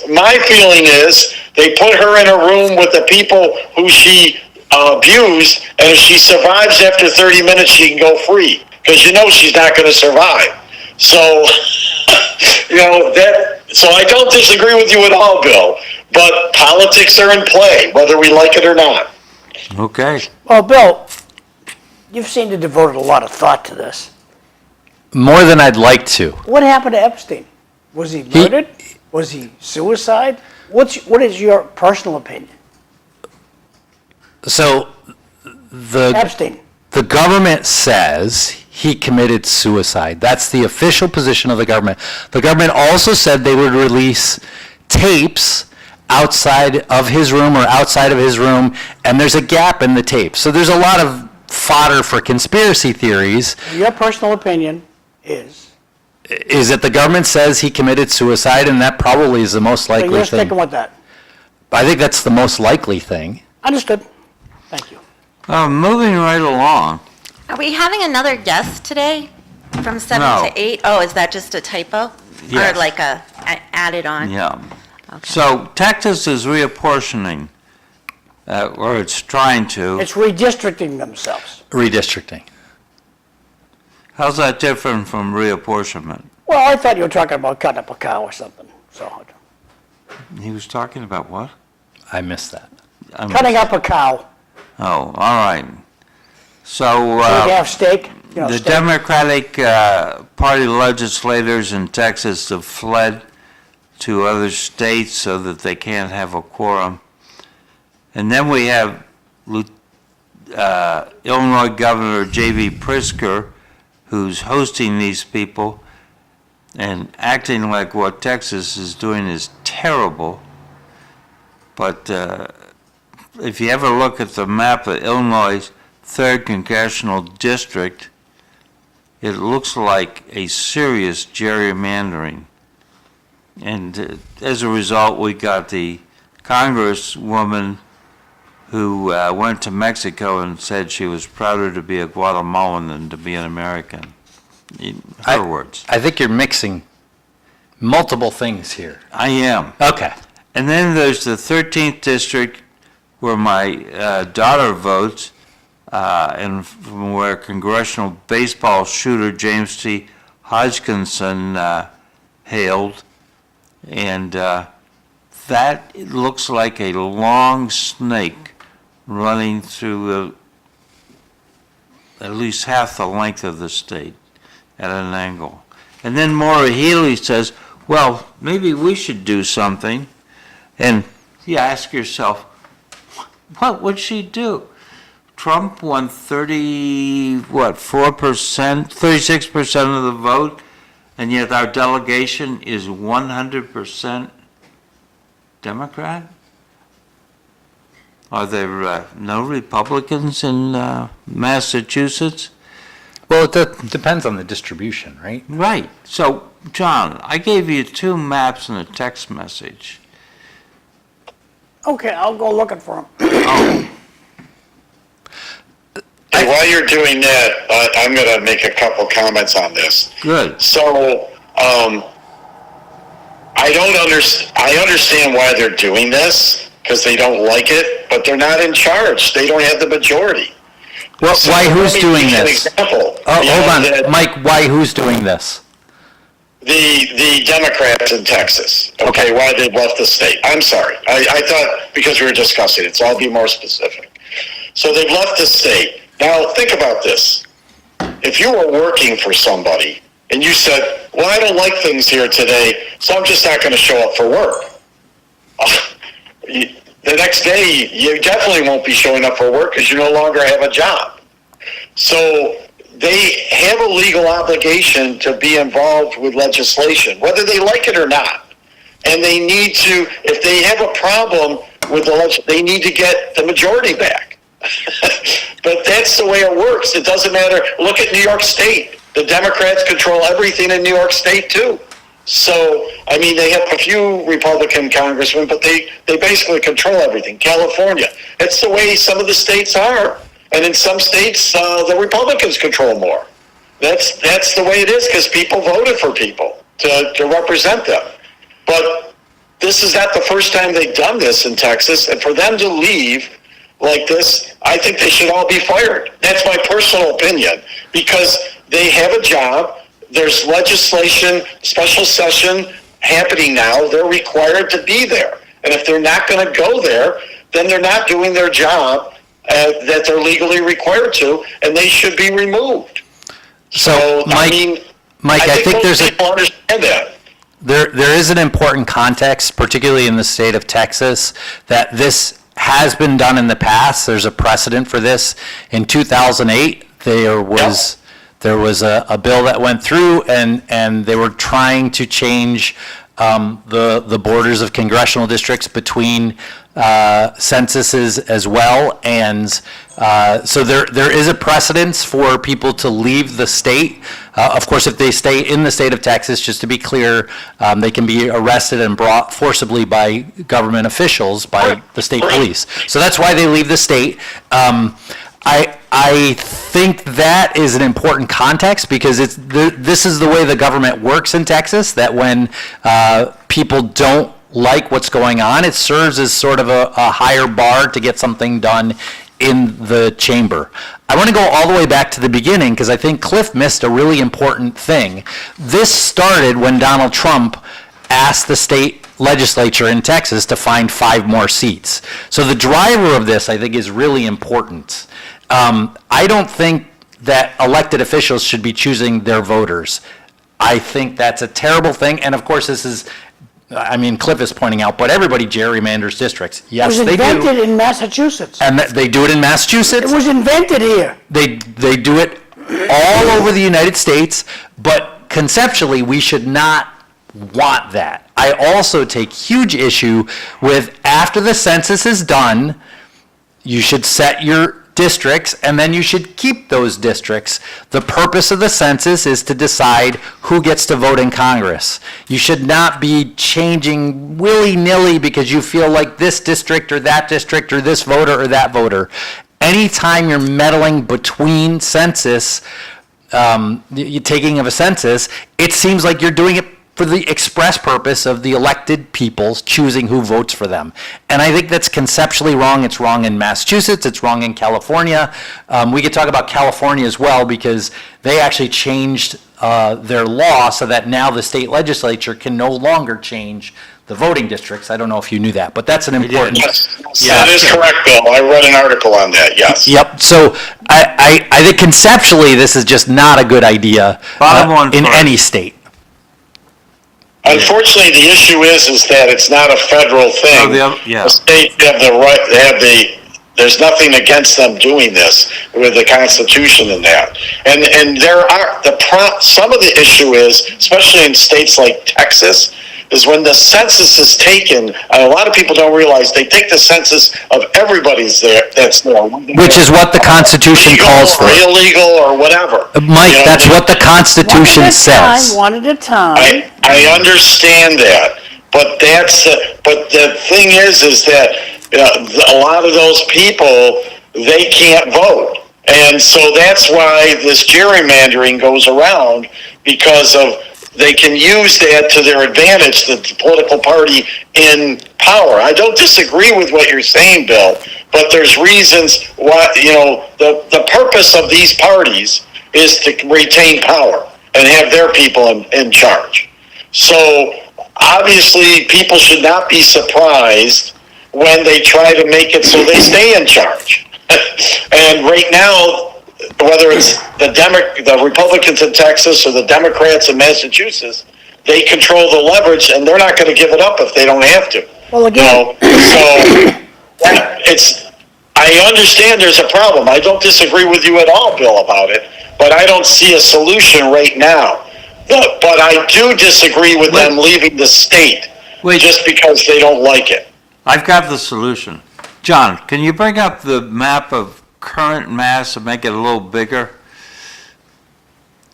my feeling is they put her in a room with the people who she abused, and if she survives after 30 minutes, she can go free, because you know she's not going to survive. So, you know, so I don't disagree with you at all, Bill, but politics are in play, whether we like it or not. Okay. Well, Bill, you've seemed to devote a lot of thought to this. More than I'd like to. What happened to Epstein? Was he murdered? Was he suicide? What is your personal opinion? So the Epstein. the government says he committed suicide. That's the official position of the government. The government also said they would release tapes outside of his room or outside of his room, and there's a gap in the tape. So there's a lot of fodder for conspiracy theories. Your personal opinion is That the government says he committed suicide, and that probably is the most so likely you're thing. sticking with that. I think that's the most likely thing. Understood. Thank you. Moving right along. Are we having another guest today from 7 No. to 8? Oh, is that just a typo? Yes. Or like added on? Yeah. Okay. So Texas is reapportioning, or it's trying to. It's redistricting themselves. Redistricting. How's that different from reapportionment? Well, I thought you were talking about cutting up a cow or something. So, He was talking about what? I missed that. cutting up a cow. Oh, all right. So, So you can have steak. You know, the steak. Democratic Party legislators in Texas have fled to other states so that they can't have a quorum. And then we have Illinois Governor J.B. Pritzker, who's hosting these people and acting like what Texas is doing is terrible. But if you ever look at the map of Illinois' 3rd Congressional District, it looks like a serious gerrymandering. And as a result, we got the congresswoman who went to Mexico and said she was prouder to be a Guatemalan than to be an American. In her words. I think you're mixing multiple things here. I am. Okay. And then there's the 13th district where my daughter votes, and from where congressional baseball shooter James T. Hodgkinson hailed. And that looks like a long snake running through at least half the length of the state at an angle. And then Maura Healey says, well, maybe we should do something. And you ask yourself, what would she do? Trump won 4%, 36% of the vote, and yet our delegation is 100% Democrat? Are there no Republicans in Massachusetts? Well, it depends on the distribution, right? Right. So, John, I gave you 2 maps and a text message. Okay, I'll go looking for them. Hey, while you're doing that, I'm going to make a couple comments on this. Good. So, I understand why they're doing this, because they don't like it, but they're not in charge. They don't have the majority. Well, So why, who's let me doing give you an this? example. Oh, You know, hold that on, Mike, why, who's doing this? The Democrats in Texas, okay, why they left the state. I'm sorry. I thought because we were discussing it, so I'll be more specific. So they've left the state. Now, think about this. If you were working for somebody and you said, well, I don't like things here today, so I'm just not going to show up for work. The next day, you definitely won't be showing up for work because you no longer have a job. So they have a legal obligation to be involved with legislation, whether they like it or not. And they need to, if they have a problem with the they need to get the majority back. But that's the way it works. It doesn't matter. Look at New York State. The Democrats control everything in New York State, too. So, I mean, they have a few Republican congressmen, but they basically control everything. California. It's the way some of the states are. And in some states, the Republicans control more. That's the way it is because people voted for people to represent them. But this is not the first time they've done this in Texas. And for them to leave like this, I think they should all be fired. That's my personal opinion because they have a job. There's legislation, special session happening now. They're required to be there. And if they're not going to go there, then they're not doing their job that they're legally required to, and they should be removed. So, Mike, I think there's people understand that. There is an important context, particularly in the state of Texas, that this has been done in the past. There's a precedent for this. In 2008, there was a bill that went through, and they were trying to change the borders of congressional districts between censuses as well, and so there is a precedence for people to leave the state. Of course, if they stay in the state of Texas, just to be clear, they can be arrested and brought forcibly by government officials, by the state police. So that's why they leave the state. I think that is an important context because this is the way the government works in Texas, that when people don't like what's going on, it serves as sort of a higher bar to get something done in the chamber. I want to go all the way back to the beginning because I think Cliff missed a really important thing. This started when Donald Trump asked the state legislature in Texas to find 5 more seats. So the driver of this, I think, is really important. I don't think that elected officials should be choosing their voters. I think that's a terrible thing. And of course, this is, I mean, Cliff is pointing out, but everybody gerrymanders districts. Yes, they do. It was invented in Massachusetts. And they do it in Massachusetts. It was invented here. They do it all over the United States, but conceptually, we should not want that. I also take huge issue with, after the census is done, you should set your districts, and then you should keep those districts. The purpose of the census is to decide who gets to vote in Congress. You should not be changing willy-nilly because you feel like this district or that district or this voter or that voter. Anytime you're meddling between census, taking of a census, it seems like you're doing it for the express purpose of the elected people choosing who votes for them. And I think that's conceptually wrong. It's wrong in Massachusetts. It's wrong in California. We could talk about California as well because they actually changed their law so that now the state legislature can no longer change the voting districts. I don't know if you knew that, but that's an important... Yes, that is correct, Bill. I read an article on that, yes. Yep. So I think conceptually this is just not a good idea Bottom line in first. any state. Unfortunately, the issue is that it's not a federal thing. Yeah. The states have the right, there's nothing against them doing this with the Constitution and that. And there are, some of the issue is, especially in states like Texas, is when the census is taken, and a lot of people don't realize, they take the census of everybody's that's there. Which is what the Constitution Legal calls for. or illegal or whatever. Mike, You know, that's what the Constitution says. One at a time. I understand that, but but the thing is that a lot of those people, they can't vote. And so that's why this gerrymandering goes around, because they can use that to their advantage, the political party in power. I don't disagree with what you're saying, Bill, but there's reasons why, the purpose of these parties is to retain power and have their people in charge. So obviously people should not be surprised when they try to make it so they stay in charge. And right now, whether it's the Republicans in Texas or the Democrats in Massachusetts, they control the leverage, and they're not going to give it up if they don't have to. Well, again, I understand there's a problem. I don't disagree with you at all, Bill, about it, but I don't see a solution right now. But I do disagree with them leaving the state just because they don't like it. I've got the solution. John, can you bring up the map of current mass and make it a little bigger?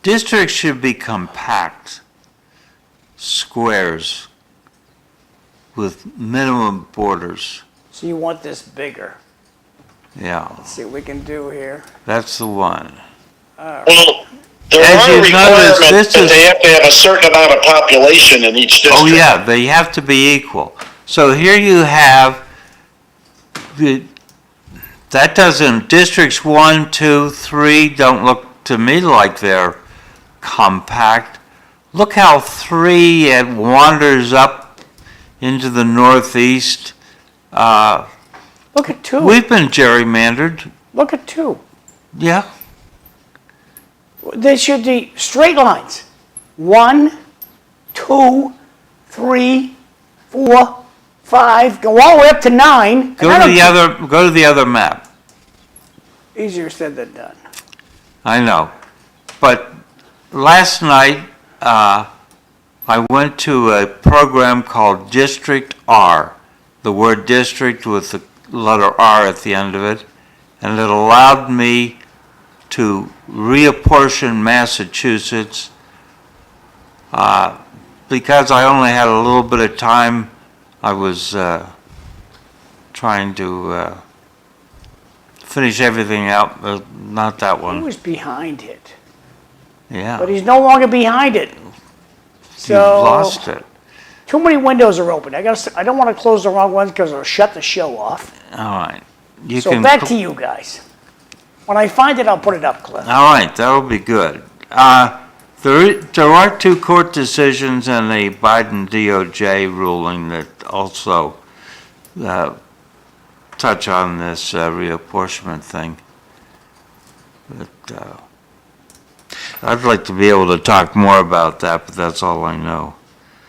Districts should be compact squares with minimum borders. so you want this bigger. Yeah, Let's see what we can do here. that's the one. Well, there As are you notice, requirements this that is- they have to have a certain amount of population in each district. Oh, yeah, they have to be equal. So here you have, that doesn't, districts 1, 2, 3 don't look to me like they're compact. Look how 3, it wanders up into the northeast. Look at 2. We've been gerrymandered, Look at 2. yeah. They should be straight lines. 1, 2, 3, 4, 5, go all the way up to 9. Go to the other map. Easier said than done. I know. But last night, I went to a program called District R, the word district with the letter R at the end of it, and it allowed me to reapportion Massachusetts because I only had a little bit of time. I was trying to finish everything out, but not that He one. was behind it, Yeah. but he's no longer behind it. You've lost it. Too many windows are open. I don't want to close the wrong ones because it'll shut the show off. All right. You So can. back to you guys. When I find it, I'll put it up, Cliff. All right, that'll be good. There are 2 court decisions and a Biden DOJ ruling that also touch on this reapportionment thing. But I'd like to be able to talk more about that, but that's all I know.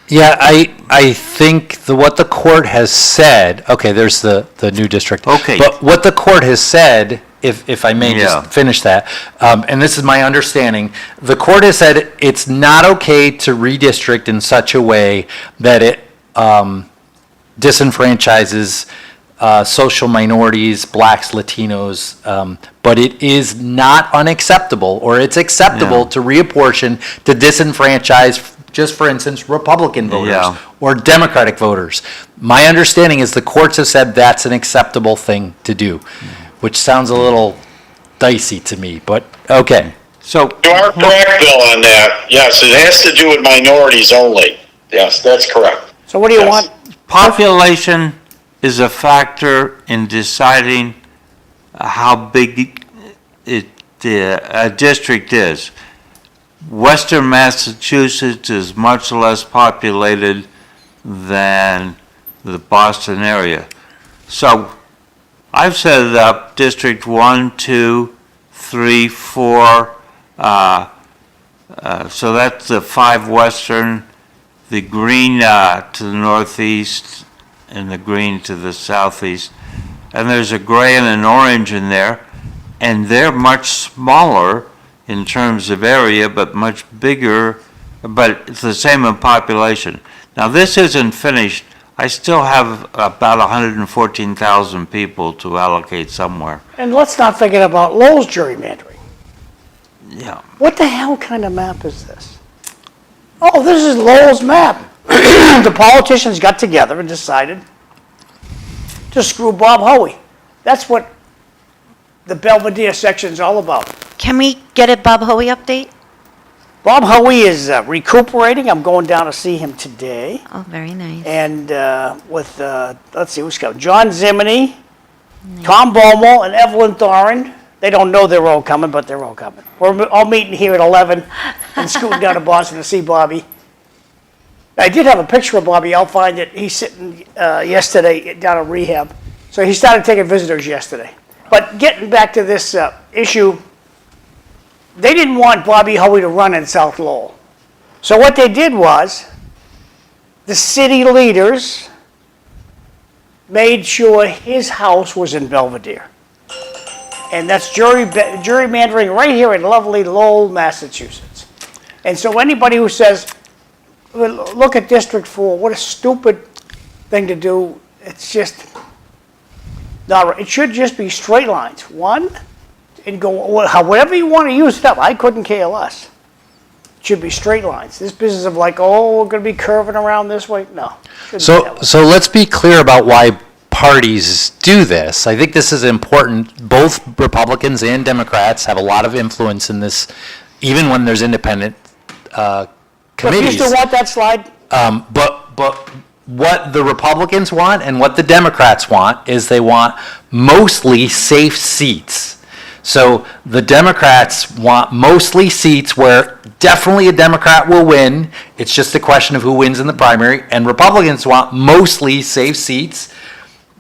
Yeah, I think what the court has said, okay, there's the new district. Okay. But what the court has said, if I may Yeah. just finish that, and this is my understanding, the court has said it's not okay to redistrict in such a way that it disenfranchises social minorities, blacks, Latinos, but it is not unacceptable, or it's acceptable Yeah. to reapportion to disenfranchise, just for instance, Republican voters Yeah. or Democratic voters. My understanding is the courts have said that's an acceptable thing to do, which sounds a little dicey to me, but okay. So, You are correct, Bill, on that. Yes, it has to do with minorities only. Yes, that's correct. So what do you Yes. want? population is a factor in deciding how big a district is. Western Massachusetts is much less populated than the Boston area. So I've set it up District 1, 2, 3, 4. So that's the 5 Western, the green to the northeast and the green to the southeast. And there's a gray and an orange in there, and they're much smaller in terms of area, but much bigger, but it's the same in population. Now, this isn't finished. I still have about 114,000 people to allocate somewhere. And let's not forget about Lowell's gerrymandering. Yeah. What the hell kind of map is this? Oh, this is Lowell's map. The politicians got together and decided to screw Bob Hoey. That's what the Belvedere section is all about. Can we get a Bob Hoey update? Bob Hoey is recuperating. I'm going down to see him today. Oh, very nice. And with, let's see, who's coming? John Zimini, Tom Bommel, and Evelyn Thorin. They don't know they're all coming, but they're all coming. We're all meeting here at 11 and scooting down to Boston to see Bobby. I did have a picture of Bobby. I'll find it. He's sitting yesterday down at rehab. So he started taking visitors yesterday. But getting back to this issue, they didn't want Bobby Hoey to run in South Lowell. So what they did was, the city leaders made sure his house was in Belvedere. And that's gerrymandering right here in lovely Lowell, Massachusetts. And so anybody who says, well, look at District 4, what a stupid thing to do, it's just not right. It should just be straight lines. One, and go, whatever you want to use it up, I couldn't care less. It should be straight lines. This business of like, oh, we're going to be curving around this way, no. So let's be clear about why parties do this. I think this is important. Both Republicans and Democrats have a lot of influence in this, even when there's independent committees. But you still want that slide? But what the Republicans want and what the Democrats want is they want mostly safe seats. So the Democrats want mostly seats where definitely a Democrat will win. It's just a question of who wins in the primary. And Republicans want mostly safe seats,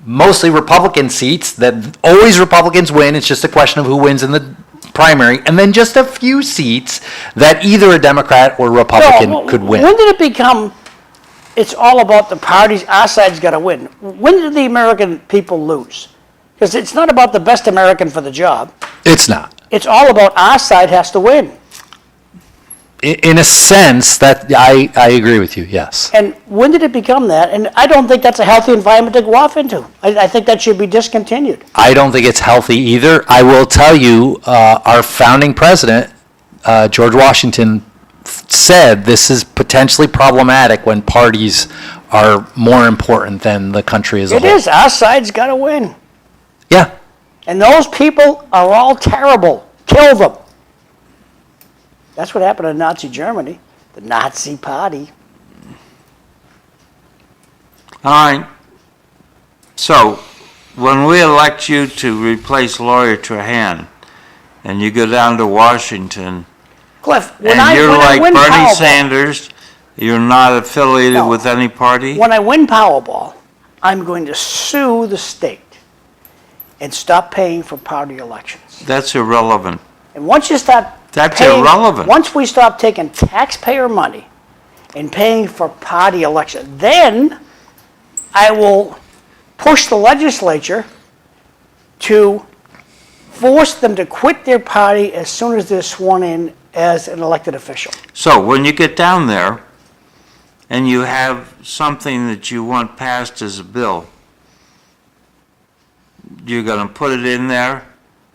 mostly Republican seats that always Republicans win. It's just a question of who wins in the primary. And then just a few seats that either a Democrat or Republican could win. When did it become, it's all about the parties, our side's got to win? When did the American people lose? Because it's not about the best American for the job. It's not. It's all about our side has to win. In a sense, that I agree with you, yes. And when did it become that? And I don't think that's a healthy environment to go off into. I think that should be discontinued. I don't think it's healthy either. I will tell you, our founding president, George Washington, said this is potentially problematic when parties are more important than the country as a whole. It is. Our side's got to win. Yeah. And those people are all terrible. Kill them. That's what happened in Nazi Germany, the Nazi Party. All right. So, when we elect you to replace Lawyer Trahan, and you go down to Washington, Cliff, when and I you're like win Bernie Powerball, Sanders, you're not affiliated No. with any party? when I win Powerball, I'm going to sue the state and stop paying for party elections. That's irrelevant. And once you start That's paying, irrelevant. Once we stop taking taxpayer money and paying for party elections, then I will push the legislature to force them to quit their party as soon as they're sworn in as an elected official. So, when you get down there, and you have something that you want passed as a bill, you're going to put it in there,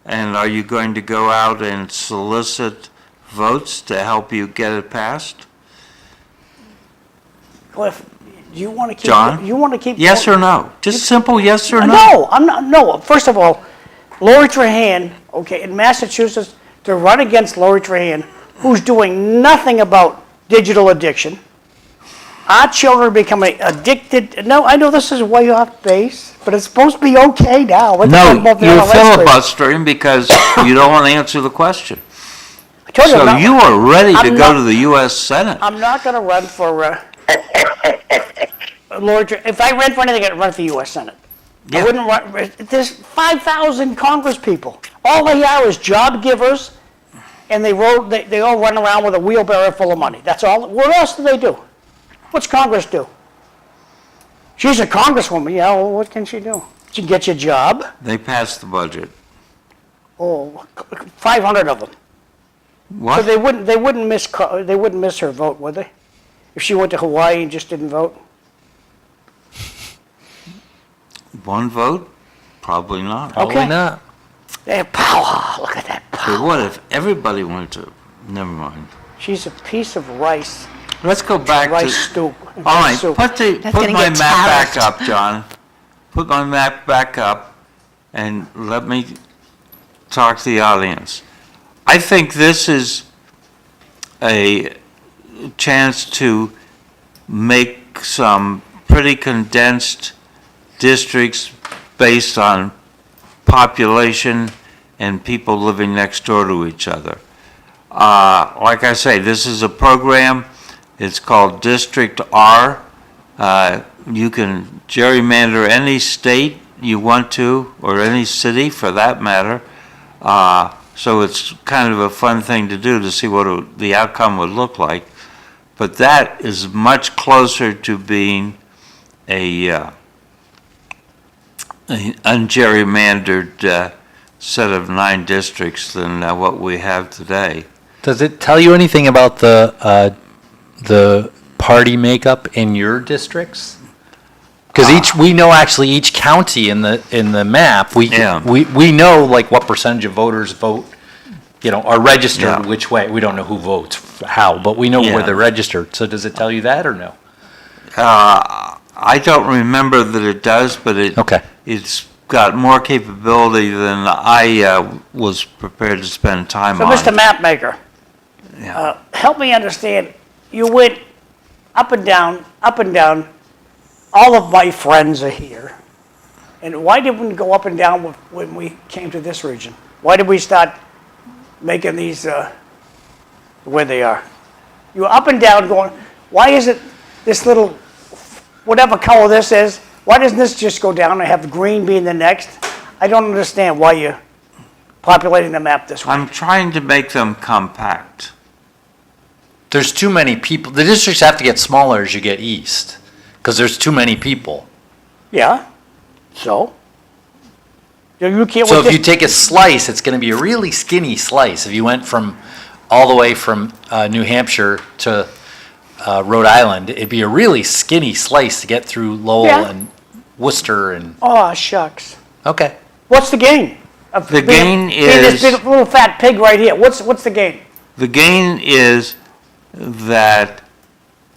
and are you going to go out and solicit votes to help you get it passed? Cliff, do you want to keep? John? You want to keep? Yes or no? Just simple yes or no. No, I'm not. No. First of all, Lori Trahan, okay, in Massachusetts, to run against Lori Trahan, who's doing nothing about digital addiction. Our children are becoming addicted. No, I know this is way off base, but it's supposed to be okay now. We're talking No, about the you're legislature. filibustering because you don't want to answer the question. I told you I'm So not- you are ready to I'm go not- to the U.S. Senate. I'm not going to run for Lori Trahan. If I ran for anything, I'd run for U.S. Senate. I Yeah. wouldn't run. There's 5,000 Congress people. All they are is job givers, and they all run around with a wheelbarrow full of money. That's all. What else do they do? What's Congress do? She's a congresswoman, yeah, well, what can she do? She can get you a job. They passed the budget. Oh, 500 of them. So What? they wouldn't miss her vote, would they? If she went to Hawaii and just didn't vote? One vote? Probably not. Probably Okay. not. They have power. Look at that But power. what if everybody went to, never mind. She's a piece of rice, Let's go back rice to, stew. all right, Soup. put That's gonna my get map back tariffed. up, John. Put my map back up and let me talk to the audience. I think this is a chance to make some pretty condensed districts based on population and people living next door to each other. Like I say, this is a program, it's called District R. You can gerrymander any state you want to, or any city for that matter. So it's kind of a fun thing to do to see what the outcome would look like. But that is much closer to being a ungerrymandered set of 9 districts than what we have today. Does it tell you anything about the party makeup in your districts? Because we know actually each county in the map, Yeah. we know like what percentage of voters vote, are registered Yeah. which way. We don't know who votes how, but we know Yeah. where they're registered. So does it tell you that or no? I don't remember that it does, but Okay. it's got more capability than I was prepared to spend time So, on. Mr. Mapmaker, Yeah. help me understand, you went up and down, all of my friends are here. And why did we go up and down when we came to this region? Why did we start making these the way they are? You were up and down going, why is it this little, whatever color this is, why doesn't this just go down and have green being the next? I don't understand why you're populating the map this way. I'm trying to make them compact. There's too many people. The districts have to get smaller as you get east, because there's too many people. Yeah, so? You can't. So with if you this- take a slice, it's going to be a really skinny slice. If you went from all the way from New Hampshire to Rhode Island, it'd be a really skinny slice to get through Lowell Yeah. and Worcester and, Oh, shucks. okay. What's the gain? of The being- gain being this is- big little fat pig right here, what's the gain? The gain is that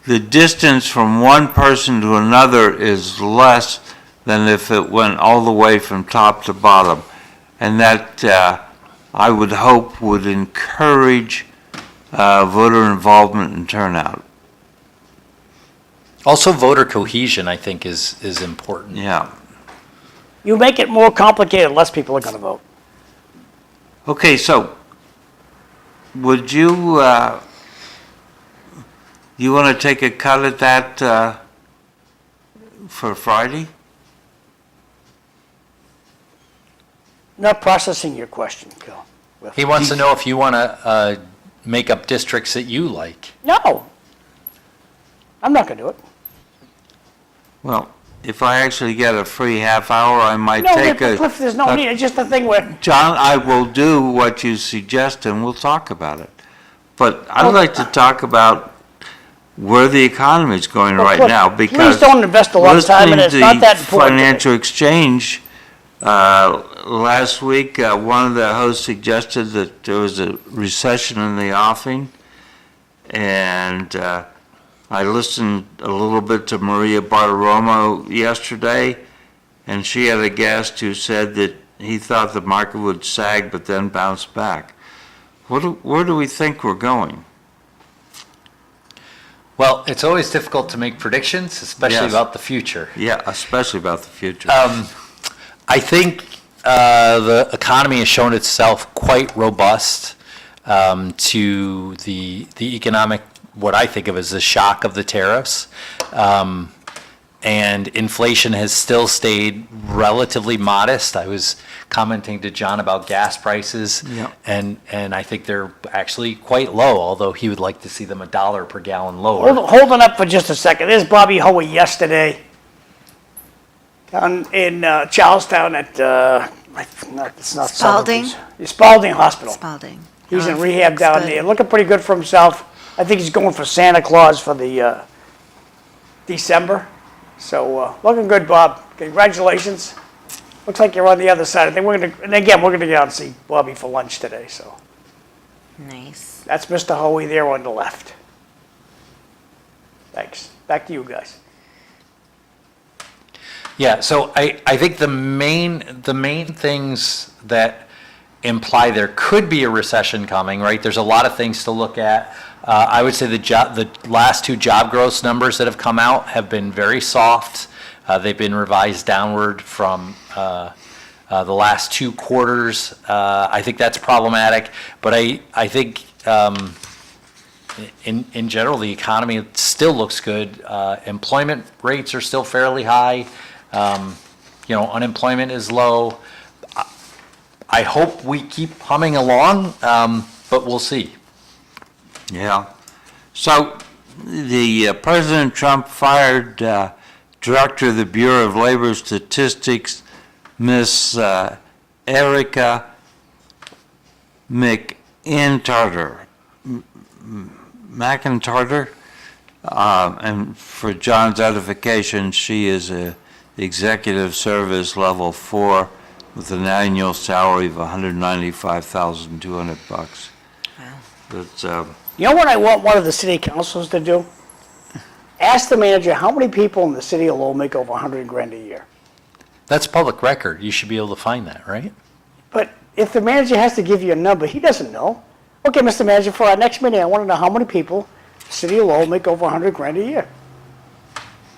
the distance from one person to another is less than if it went all the way from top to bottom. And that, I would hope, would encourage voter involvement and turnout. Also voter cohesion, I think, is important. Yeah. You make it more complicated, less people are gonna vote. Okay, so would you, you want to take a cut at that for Friday? Not processing your question, Bill. He wants to know if you want to make up districts that you like. No. I'm not gonna do it. Well, if I actually get a free half hour, I might No, take Cliff, there's no need, it's just a thing where, John, I will do what you suggest and we'll talk about it. But I'd like to talk about where the economy is going Well, right Cliff, now please because. don't invest a lot of time in it. It's not that important to me. Financial Exchange, last week, one of the hosts suggested that there was a recession in the offing. And I listened a little bit to Maria Bartiromo yesterday, and she had a guest who said that he thought the market would sag but then bounce back. Where do we think we're going? Well, it's always difficult to make predictions, especially Yes. about the future. Yeah, especially about the future. I think the economy has shown itself quite robust to the economic, what I think of as the shock of the tariffs. and inflation has still stayed relatively modest. I was commenting to John about gas prices, Yeah. and I think they're actually quite low, although he would like to see them $1 per gallon lower. Holding up for just a second. There's Bobby Hoey yesterday down in Charlestown at, it's not Spalding? Sotheby's. Spalding Hospital. Spalding. He's Oh, in rehab looks down good. there, looking pretty good for himself. I think he's going for Santa Claus for the December. So looking good, Bob. Congratulations. Looks like you're on the other side. I think and again, we're gonna get out and see Bobby for lunch today. So Nice. that's Mr. Hoey there on the left. Thanks. Back to you guys. Yeah, so I think the main things that imply there could be a recession coming, right? There's a lot of things to look at. I would say the last two job growth numbers that have come out have been very soft. They've been revised downward from the last 2 quarters. I think that's problematic, but I think in general the economy still looks good. Employment rates are still fairly high. Unemployment is low. I hope we keep humming along, but we'll see. Yeah. So the President Trump fired Director of the Bureau of Labor Statistics, Miss Erica McIntarter. And for John's edification, she is a executive service level 4 with an annual salary of $195,200. But You know what I want one of the city councils to do? Ask the manager how many people in the city of Lowell make over 100 grand a year. That's public record. You should be able to find that, right? But if the manager has to give you a number, he doesn't know. Okay, Mr. Manager, for our next meeting, I want to know how many people in the city of Lowell make over 100 grand a year.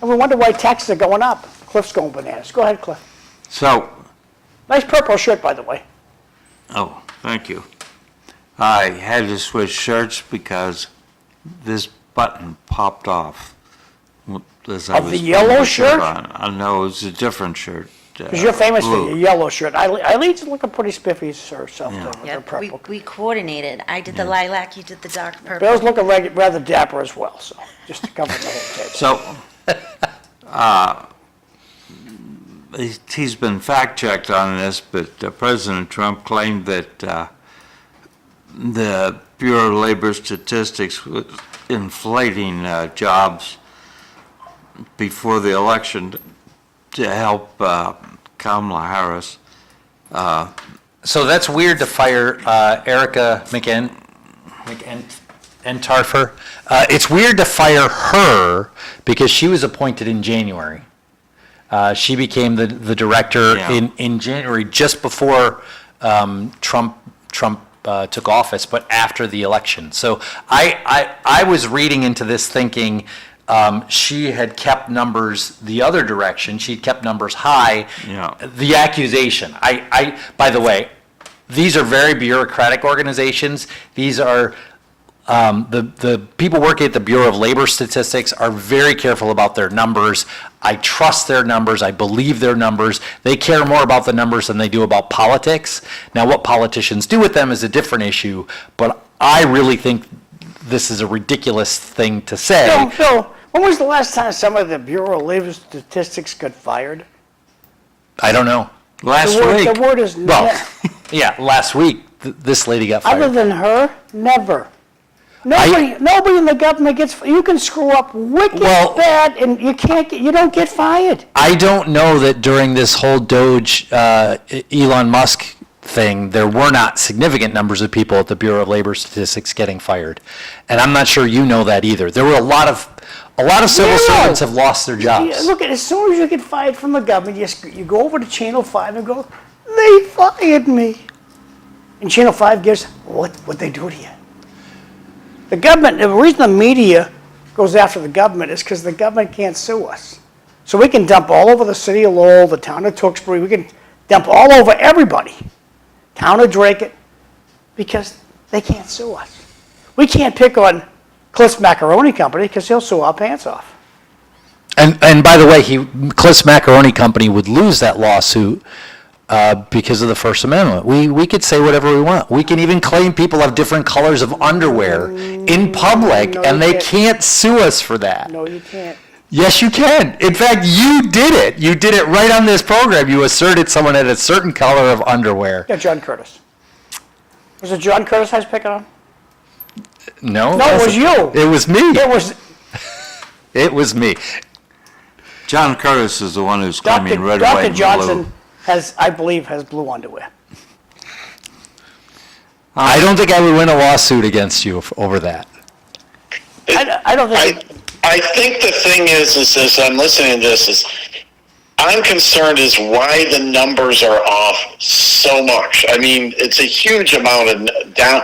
And we wonder why taxes are going up. Cliff's going bananas. Go ahead, Cliff. so, Nice purple shirt, by the way. oh, thank you. I had to switch shirts because this button popped off. As I Of the was yellow putting the shirt? on. I know, it's a different shirt. Because you're famous for blue. your yellow shirt. Eileen's looking pretty spiffy herself, Yeah. though, with her Yep, purple. we coordinated. I did the lilac, you did the dark purple. Bill's looking rather dapper as well, so just to cover the whole table. So, he's been fact-checked on this, but President Trump claimed that the Bureau of Labor Statistics was inflating jobs before the election to help Kamala Harris. So that's weird to fire Erica McEntarfer. It's weird to fire her because she was appointed in January. She became the director Yeah. in January, just before Trump took office, but after the election. So I was reading into this thinking she had kept numbers the other direction. She'd kept numbers high. Yeah. The accusation, by the way, these are very bureaucratic organizations. These are, the people working at the Bureau of Labor Statistics are very careful about their numbers. I trust their numbers. I believe their numbers. They care more about the numbers than they do about politics. Now, what politicians do with them is a different issue, but I really think this is a ridiculous thing to say. Phil, when was the last time some of the Bureau of Labor Statistics got fired? I don't know. Last The week, word is Well, yeah, last week, this lady got other fired. than her, never. Nobody in the government gets. You can screw up wicked Well- bad, and you don't get fired. I don't know that during this whole Doge, Elon Musk thing, there were not significant numbers of people at the Bureau of Labor Statistics getting fired. And I'm not sure you know that either. There were a lot of civil servants have lost their Yeah, jobs. look, as soon as you get fired from the government, you go over to Channel 5 and go, they fired me. And Channel 5 gives, what they do to you? The government, the reason the media goes after the government is because the government can't sue us. So we can dump all over the city of Lowell, the town of Tewksbury, we can dump all over everybody. Town of Drake, because they can't sue us. We can't pick on Cliff's Macaroni Company because he'll sue our pants off. And by the way, Cliff's Macaroni Company would lose that lawsuit because of the First Amendment. We could say whatever we want. We can even claim people have different colors of underwear in public, No, and you they can't. can't sue us for that. No, you can't. Yes, you can. In fact, you did it. You did it right on this program. You asserted someone had a certain color of underwear. Yeah, John Curtis. Was it John Curtis I was picking on? No? No, it was you. It was me. It was It was me. John Curtis is the one who's claiming red, white, Dr. and Johnson blue. I believe, has blue underwear. I don't think I would win a lawsuit against you over that. I don't think. I think the thing is as I'm listening to this, is I'm concerned is why the numbers are off so much. I mean, it's a huge amount of down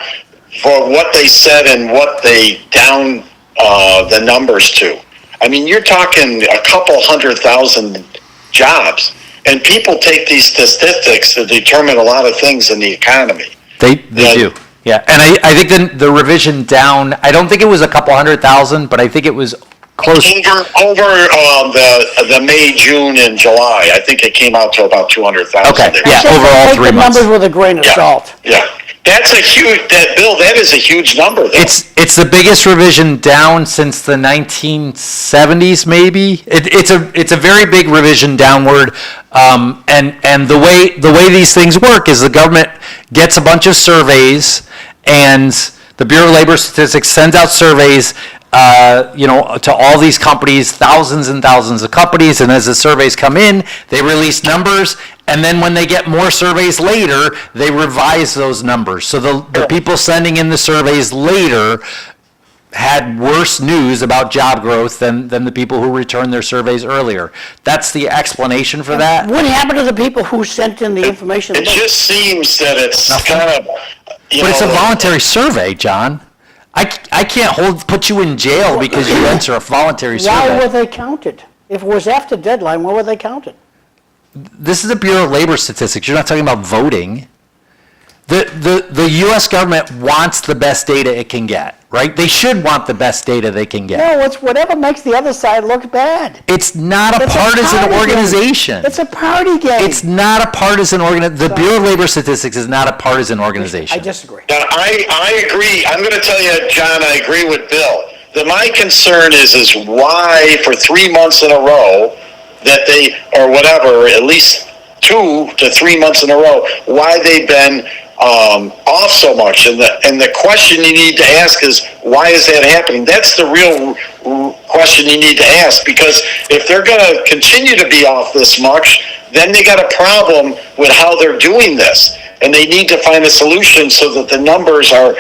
for what they said and what they down the numbers to. I mean, you're talking a couple 100,000 jobs, and people take these statistics to determine a lot of things in the economy. They Yeah. do. Yeah, and I think the revision down, I don't think it was a couple 100,000, but I think it was close. Over the May, June, and July, I think it came out to about 200,000. Okay, there. yeah, Just overall take 3 the months. numbers with a grain of Yeah. salt. Yeah, that's a huge. Bill, that is a huge number. Though. It's the biggest revision down since the 1970s, maybe. It's a very big revision downward. And the way these things work is the government gets a bunch of surveys, and the Bureau of Labor Statistics sends out surveys, to all these companies, thousands and thousands of companies, and as the surveys come in, they release numbers, and then when they get more surveys later, they revise those numbers. So the people sending in the surveys later had worse news about job growth than the people who returned their surveys earlier. That's the explanation for that. What happened to the people who sent in the information? It just seems that it's kind of. But it's a voluntary survey, John. I can't put you in jail because you answer a voluntary Why were survey. they counted? If it was after deadline, why were they counted? This is the Bureau of Labor Statistics. You're not talking about voting. The U.S. government wants the best data it can get, right? They should want the best data they can get. No, it's whatever makes the other side look bad. It's not a It's a partisan party game. organization. It's a party game. It's not a partisan the Bureau of Labor Statistics is not a partisan organization. I disagree. Now, I agree. I'm going to tell you, John, I agree with Bill. My concern is why for 3 months in a row that they, or whatever, at least 2 to 3 months in a row, why they've been off so much. And the question you need to ask is, why is that happening? That's the real question you need to ask, because if they're going to continue to be off this much, then they got a problem with how they're doing this. And they need to find a solution so that the numbers are,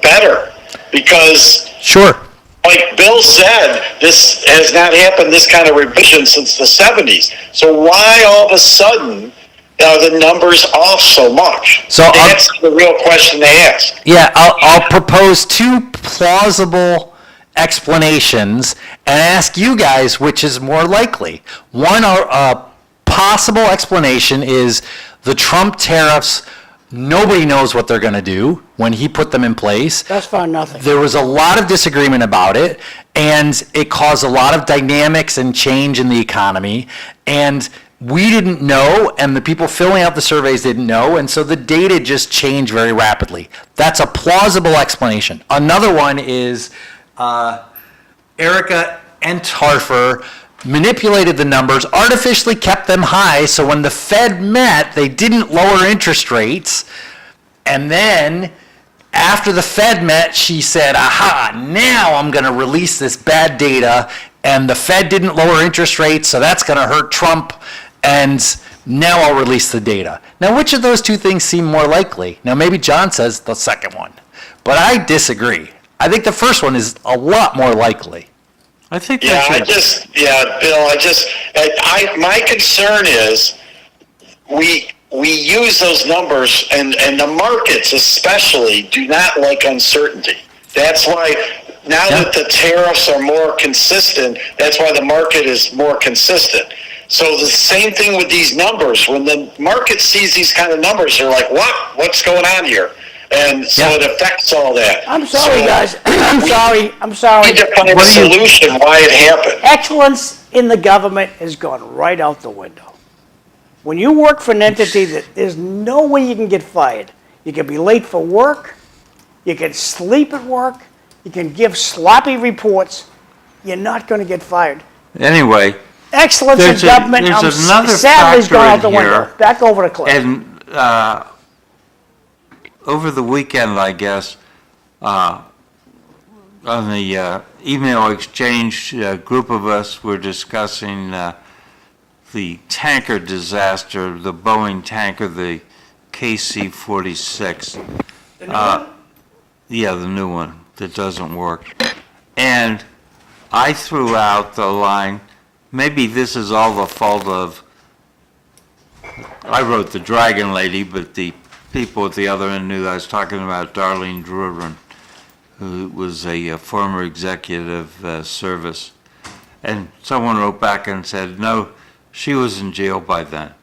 better. Because, Sure. like Bill said, this has not happened, this kind of revision, since the 70s. So why all of a sudden are the numbers off so much? So that's the real question to ask. Yeah, I'll propose 2 plausible explanations and ask you guys which is more likely. One possible explanation is the Trump tariffs. Nobody knows what they're going to do when he put them in place. That's for nothing. There was a lot of disagreement about it, and it caused a lot of dynamics and change in the economy. And we didn't know, and the people filling out the surveys didn't know, and so the data just changed very rapidly. That's a plausible explanation. Another one is Erica Entharfer manipulated the numbers, artificially kept them high, so when the Fed met, they didn't lower interest rates, and then after the Fed met, she said, aha, now I'm going to release this bad data, and the Fed didn't lower interest rates, so that's going to hurt Trump, and now I'll release the data. Now, which of those 2 things seem more likely? Now, maybe John says the second one, but I disagree. I think the first one is a lot more likely. I think Yeah, that's Bill, my concern is we use those numbers, and the markets especially do not like uncertainty. That's why now that the tariffs are more consistent, that's why the market is more consistent. So the same thing with these numbers. When the market sees these kind of numbers, they're like, what's going on here? And so Yeah. it affects all that. I'm sorry, So guys. I'm We sorry. need to find a solution why it happened. Excellence in the government has gone right out the window. When you work for an entity that there's no way you can get fired. You can be late for work, you can sleep at work, you can give sloppy reports, you're not going to get fired. Anyway, Excellence in There's government, another sadly, has gone out factor the in window. here. Back over to Cliff. and over the weekend, I guess, on the email exchange, a group of us were discussing the tanker disaster, the Boeing tanker, the KC-46. Yeah, the new one that doesn't work. And I threw out the line, maybe this is all the fault of, I wrote the Dragon Lady, but the people at the other end knew I was talking about Darlene Drurin, who was a former executive service. And someone wrote back and said, no, she was in jail by then.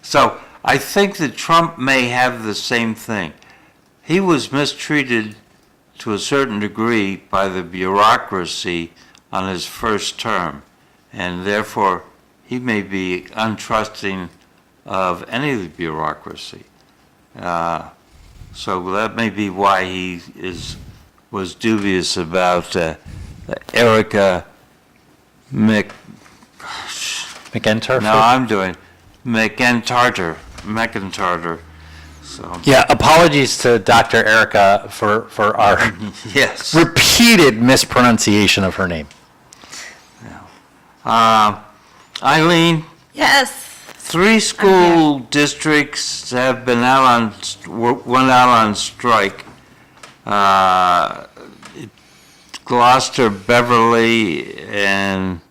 So I think that Trump may have the same thing. He was mistreated to a certain degree by the bureaucracy on his first term, and therefore he may be untrusting of any of the bureaucracy. So that may be why he was dubious about Erica McEntire? No, I'm doing McEntire. So, Yeah, apologies to Dr. Erica for our yes. repeated mispronunciation of her name. Eileen, Yes. 3 school districts have been went out on strike. Gloucester, Beverly, and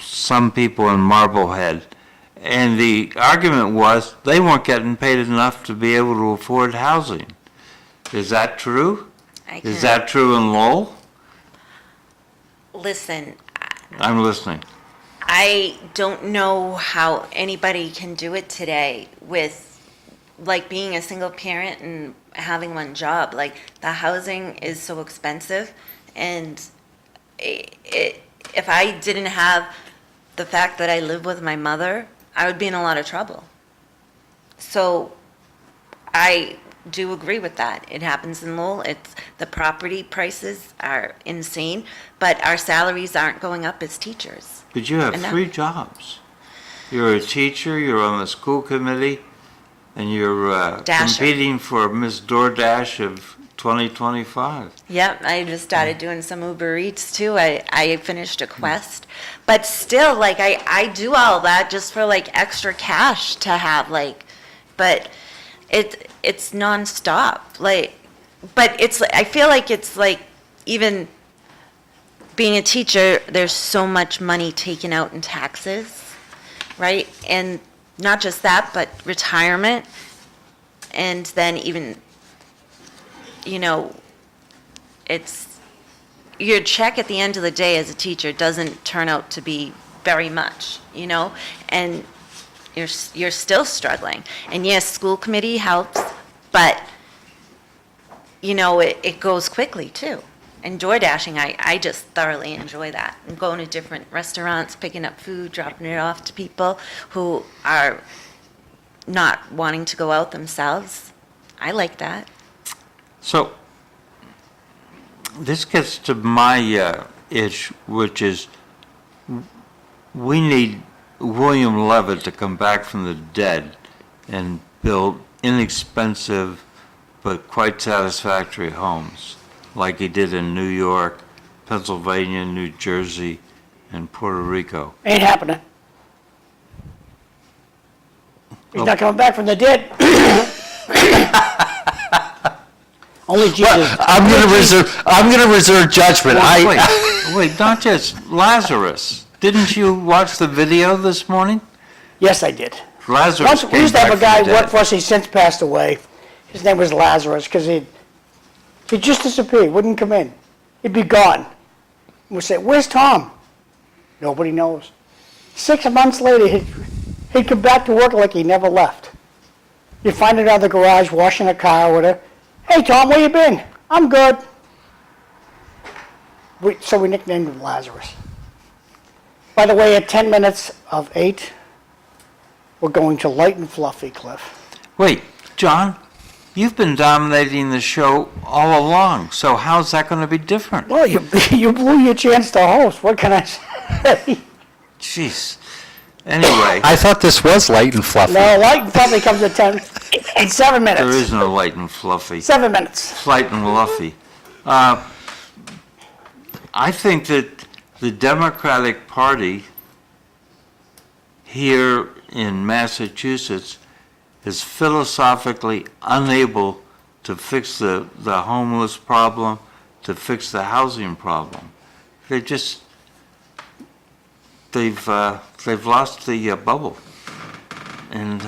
some people in Marblehead. And the argument was they weren't getting paid enough to be able to afford housing. Is that true? Is that true in Lowell? Listen, I'm listening. I don't know how anybody can do it today with, like, being a single parent and having one job. Like, the housing is so expensive, and if I didn't have the fact that I live with my mother, I would be in a lot of trouble. So I do agree with that. It happens in Lowell. The property prices are insane, but our salaries aren't going up as teachers. But you have Enough. 3 jobs. You're a teacher, you're on the school committee, and you're Dasher. competing for Miss DoorDash of 2025. Yep, I just started doing some Uber Eats too. I finished a quest. But still, like, I do all that just for, like, extra cash to have, like, but it's nonstop. Like, but I feel like it's like, even being a teacher, there's so much money taken out in taxes, right? And not just that, but retirement, and then even, you know, it's, your check at the end of the day as a teacher doesn't turn out to be very much, you know, and you're still struggling. And yes, school committee helps, but, you know, it goes quickly too. And door dashing, I just thoroughly enjoy that. And going to different restaurants, picking up food, dropping it off to people who are not wanting to go out themselves. I like that. So this gets to my itch, which is we need William Levitt to come back from the dead and build inexpensive but quite satisfactory homes, like he did in New York, Pennsylvania, New Jersey, and Puerto Rico. Ain't happening. He's not coming back from the dead. Only Jesus. I'm gonna reserve judgment. Wait, not just Lazarus. Didn't you watch the video this morning? Yes, I did. Lazarus Once, we came used to back have a from guy the work dead. for us, he's since passed away. His name was Lazarus, because he'd just disappear, wouldn't come in. He'd be gone. We'd say, where's Tom? Nobody knows. 6 months later, he'd come back to work like he never left. You find it out of the garage, washing a car with her. Hey, Tom, where you been? I'm good. So we nicknamed him Lazarus. By the way, at 10 minutes of 8, we're going to light and fluffy, Cliff. Wait, John, you've been dominating the show all along, so how's that going to be different? Well, you blew your chance to host. What can I say? Jeez. Anyway, I thought this was light and fluffy. No, light and fluffy comes at 10 in 7 minutes. there is no light and fluffy. 7 minutes. Light and fluffy. I think that the Democratic Party here in Massachusetts is philosophically unable to fix the homeless problem, to fix the housing problem. They've lost the bubble. And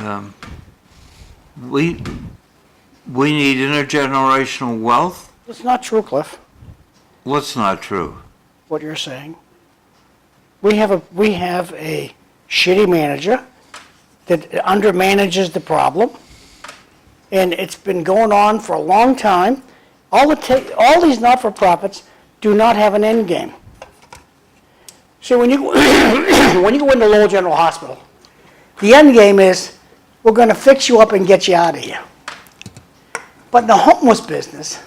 we need intergenerational wealth. It's not true, Cliff, What's not true? what you're saying. We have a shitty manager that undermanages the problem, and it's been going on for a long time. All these not-for-profits do not have an end game. See, when you when you go into Lowell General Hospital, the end game is we're going to fix you up and get you out of here. But in the homeless business,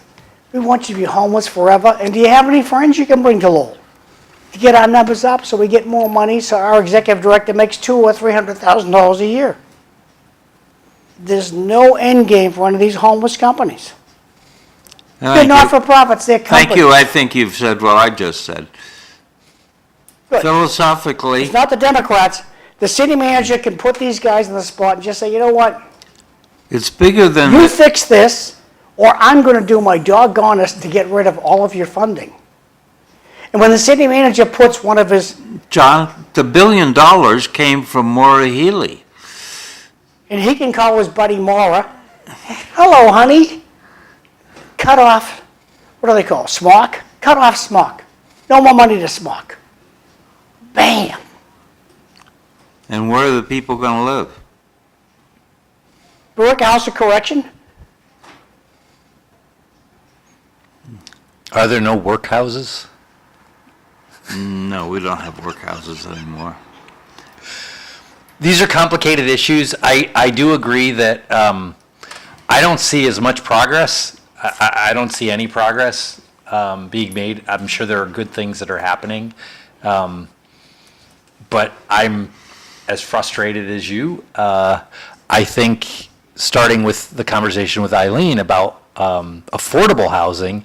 we want you to be homeless forever. And do you have any friends you can bring to Lowell to get our numbers up so we get more money so our executive director makes $200,000 or $300,000 a year? There's no end game for one of these homeless companies. They're Thank not you. for profits, they're companies. Thank you. I think you've said what I just said. Good. Philosophically, It's not the Democrats. The city manager can put these guys on the spot and just say, you know what? it's bigger than, You fix this, or I'm going to do my doggonest to get rid of all of your funding. And when the city manager puts one of his, John, the $1 billion came from Maura Healey. and he can call his buddy Maura, hello, honey, cut off, what do they call, smock? Cut off smock. No more money to smock. Bam. And where are the people going to live? Berwick House of Correction? Are there no workhouses? No, we don't have workhouses anymore. These are complicated issues. I do agree that I don't see as much progress. I don't see any progress being made. I'm sure there are good things that are happening. But I'm as frustrated as you. I think starting with the conversation with Eileen about affordable housing,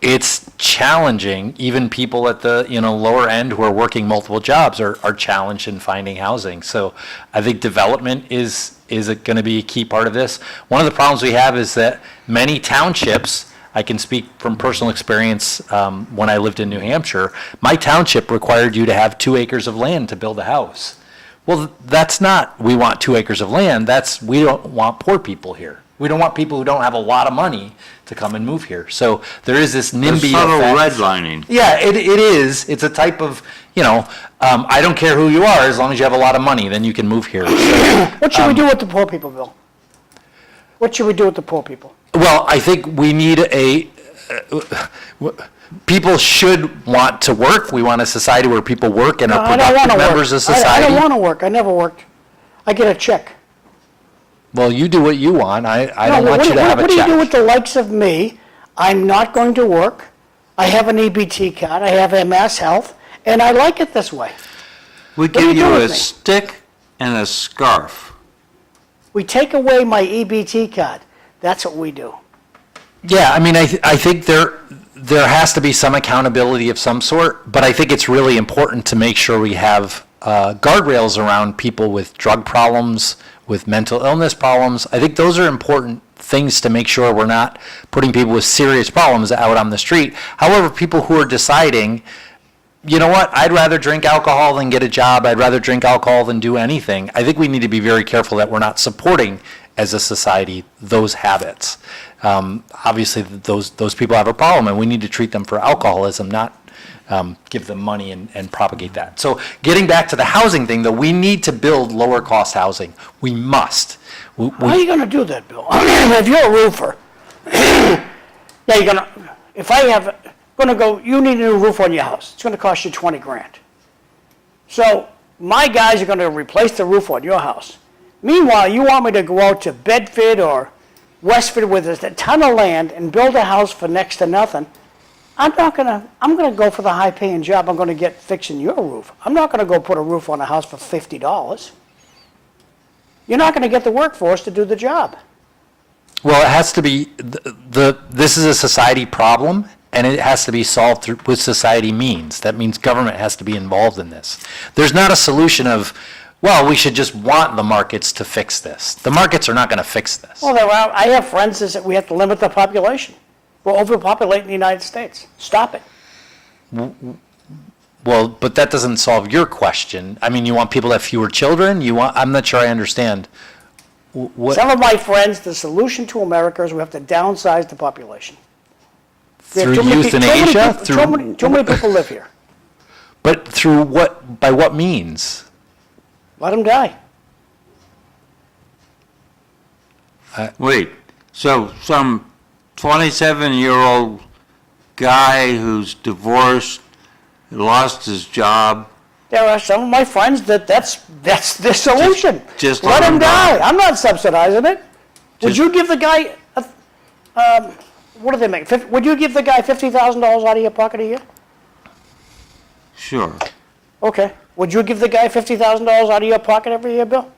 it's challenging. Even people at the lower end who are working multiple jobs are challenged in finding housing. So I think development is going to be a key part of this. One of the problems we have is that many townships, I can speak from personal experience when I lived in New Hampshire, my township required you to have 2 acres of land to build a house. Well, that's not, we want 2 acres of land, we don't want poor people here. We don't want people who don't have a lot of money to come and move here. So there is this NIMBY The subtle effect. redlining. Yeah, it is. It's a type of, I don't care who you are, as long as you have a lot of money, then you can move here. So, What should we do with the poor people, Bill? What should we do with the poor people? well, I think we need people should want to work. We want a society where people work and are I don't want productive to members work. of society. I don't want to work. I never worked. I get a check. Well, you do what you want. I No, don't want you to have a What do you do with check. the likes of me? I'm not going to work. I have an EBT card. I have MS Health, and I like it this way. We do you give do you with a me? stick and a scarf. We take away my EBT card. That's what we do. Yeah, I mean, I think there has to be some accountability of some sort, but I think it's really important to make sure we have guardrails around people with drug problems, with mental illness problems. I think those are important things to make sure we're not putting people with serious problems out on the street. However, people who are deciding, you know what, I'd rather drink alcohol than get a job, I'd rather drink alcohol than do anything, I think we need to be very careful that we're not supporting, as a society, those habits. Obviously, those people have a problem, and we need to treat them for alcoholism, not give them money and propagate that. So getting back to the housing thing, though, we need to build lower cost housing. We must. How are you gonna do that, Bill? If you're a roofer, yeah, you need a new roof on your house. It's gonna cost you 20 grand. So my guys are gonna replace the roof on your house. Meanwhile, you want me to go out to Bedford or Westford where there's a ton of land and build a house for next to nothing. I'm gonna go for the high paying job I'm gonna get fixing your roof. I'm not gonna go put a roof on a house for $50. You're not gonna get the workforce to do the job. Well, it has to be, this is a society problem, and it has to be solved with society means. That means government has to be involved in this. There's not a solution of, well, we should just want the markets to fix this. The markets are not going to fix this. Well, I have friends that say we have to limit the population. We're overpopulating the United States. Stop it. Well, but that doesn't solve your question. I mean, you want people to have fewer children? I'm not sure I understand. What? Some of my friends, the solution to America is we have to downsize the population. Through euthanasia? Too many people live here. But through what, by what means? Let them die. Wait, so some 27-year-old guy who's divorced, lost his job. There are some of my friends that's the solution. Just let him die. I'm not subsidizing it. Would you give the guy, what do they make? Would you give the guy $50,000 out of your pocket a year? Sure. Okay. Would you give the guy $50,000 out of your pocket every year, Bill?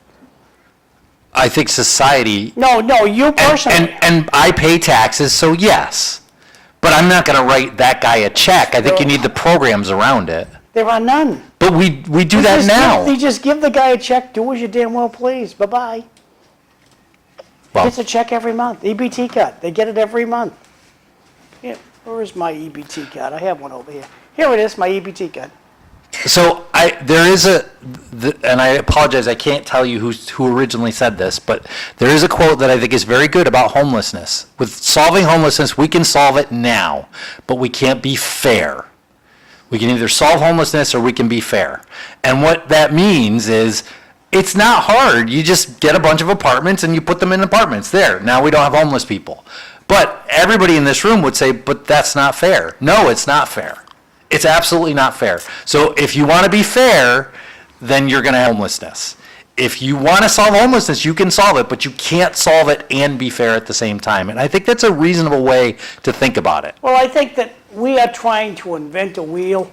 I think society. No, you personally. And I pay taxes, so yes. But I'm not going to write that guy a check. I think you need the programs around it. There are none. But we do that now. You just give the guy a check, do as you damn well please. Bye-bye. Well, Gets a check every month. EBT card. They get it every month. Yeah, where is my EBT card? I have one over here. Here it is, my EBT card. so there is and I apologize, I can't tell you who originally said this, but there is a quote that I think is very good about homelessness. With solving homelessness, we can solve it now, but we can't be fair. We can either solve homelessness or we can be fair. And what that means is it's not hard. You just get a bunch of apartments and you put them in apartments. There, now we don't have homeless people. But everybody in this room would say, but that's not fair. No, it's not fair. It's absolutely not fair. So if you want to be fair, then you're going to have homelessness. If you want to solve homelessness, you can solve it, but you can't solve it and be fair at the same time. And I think that's a reasonable way to think about it. Well, I think that we are trying to invent a wheel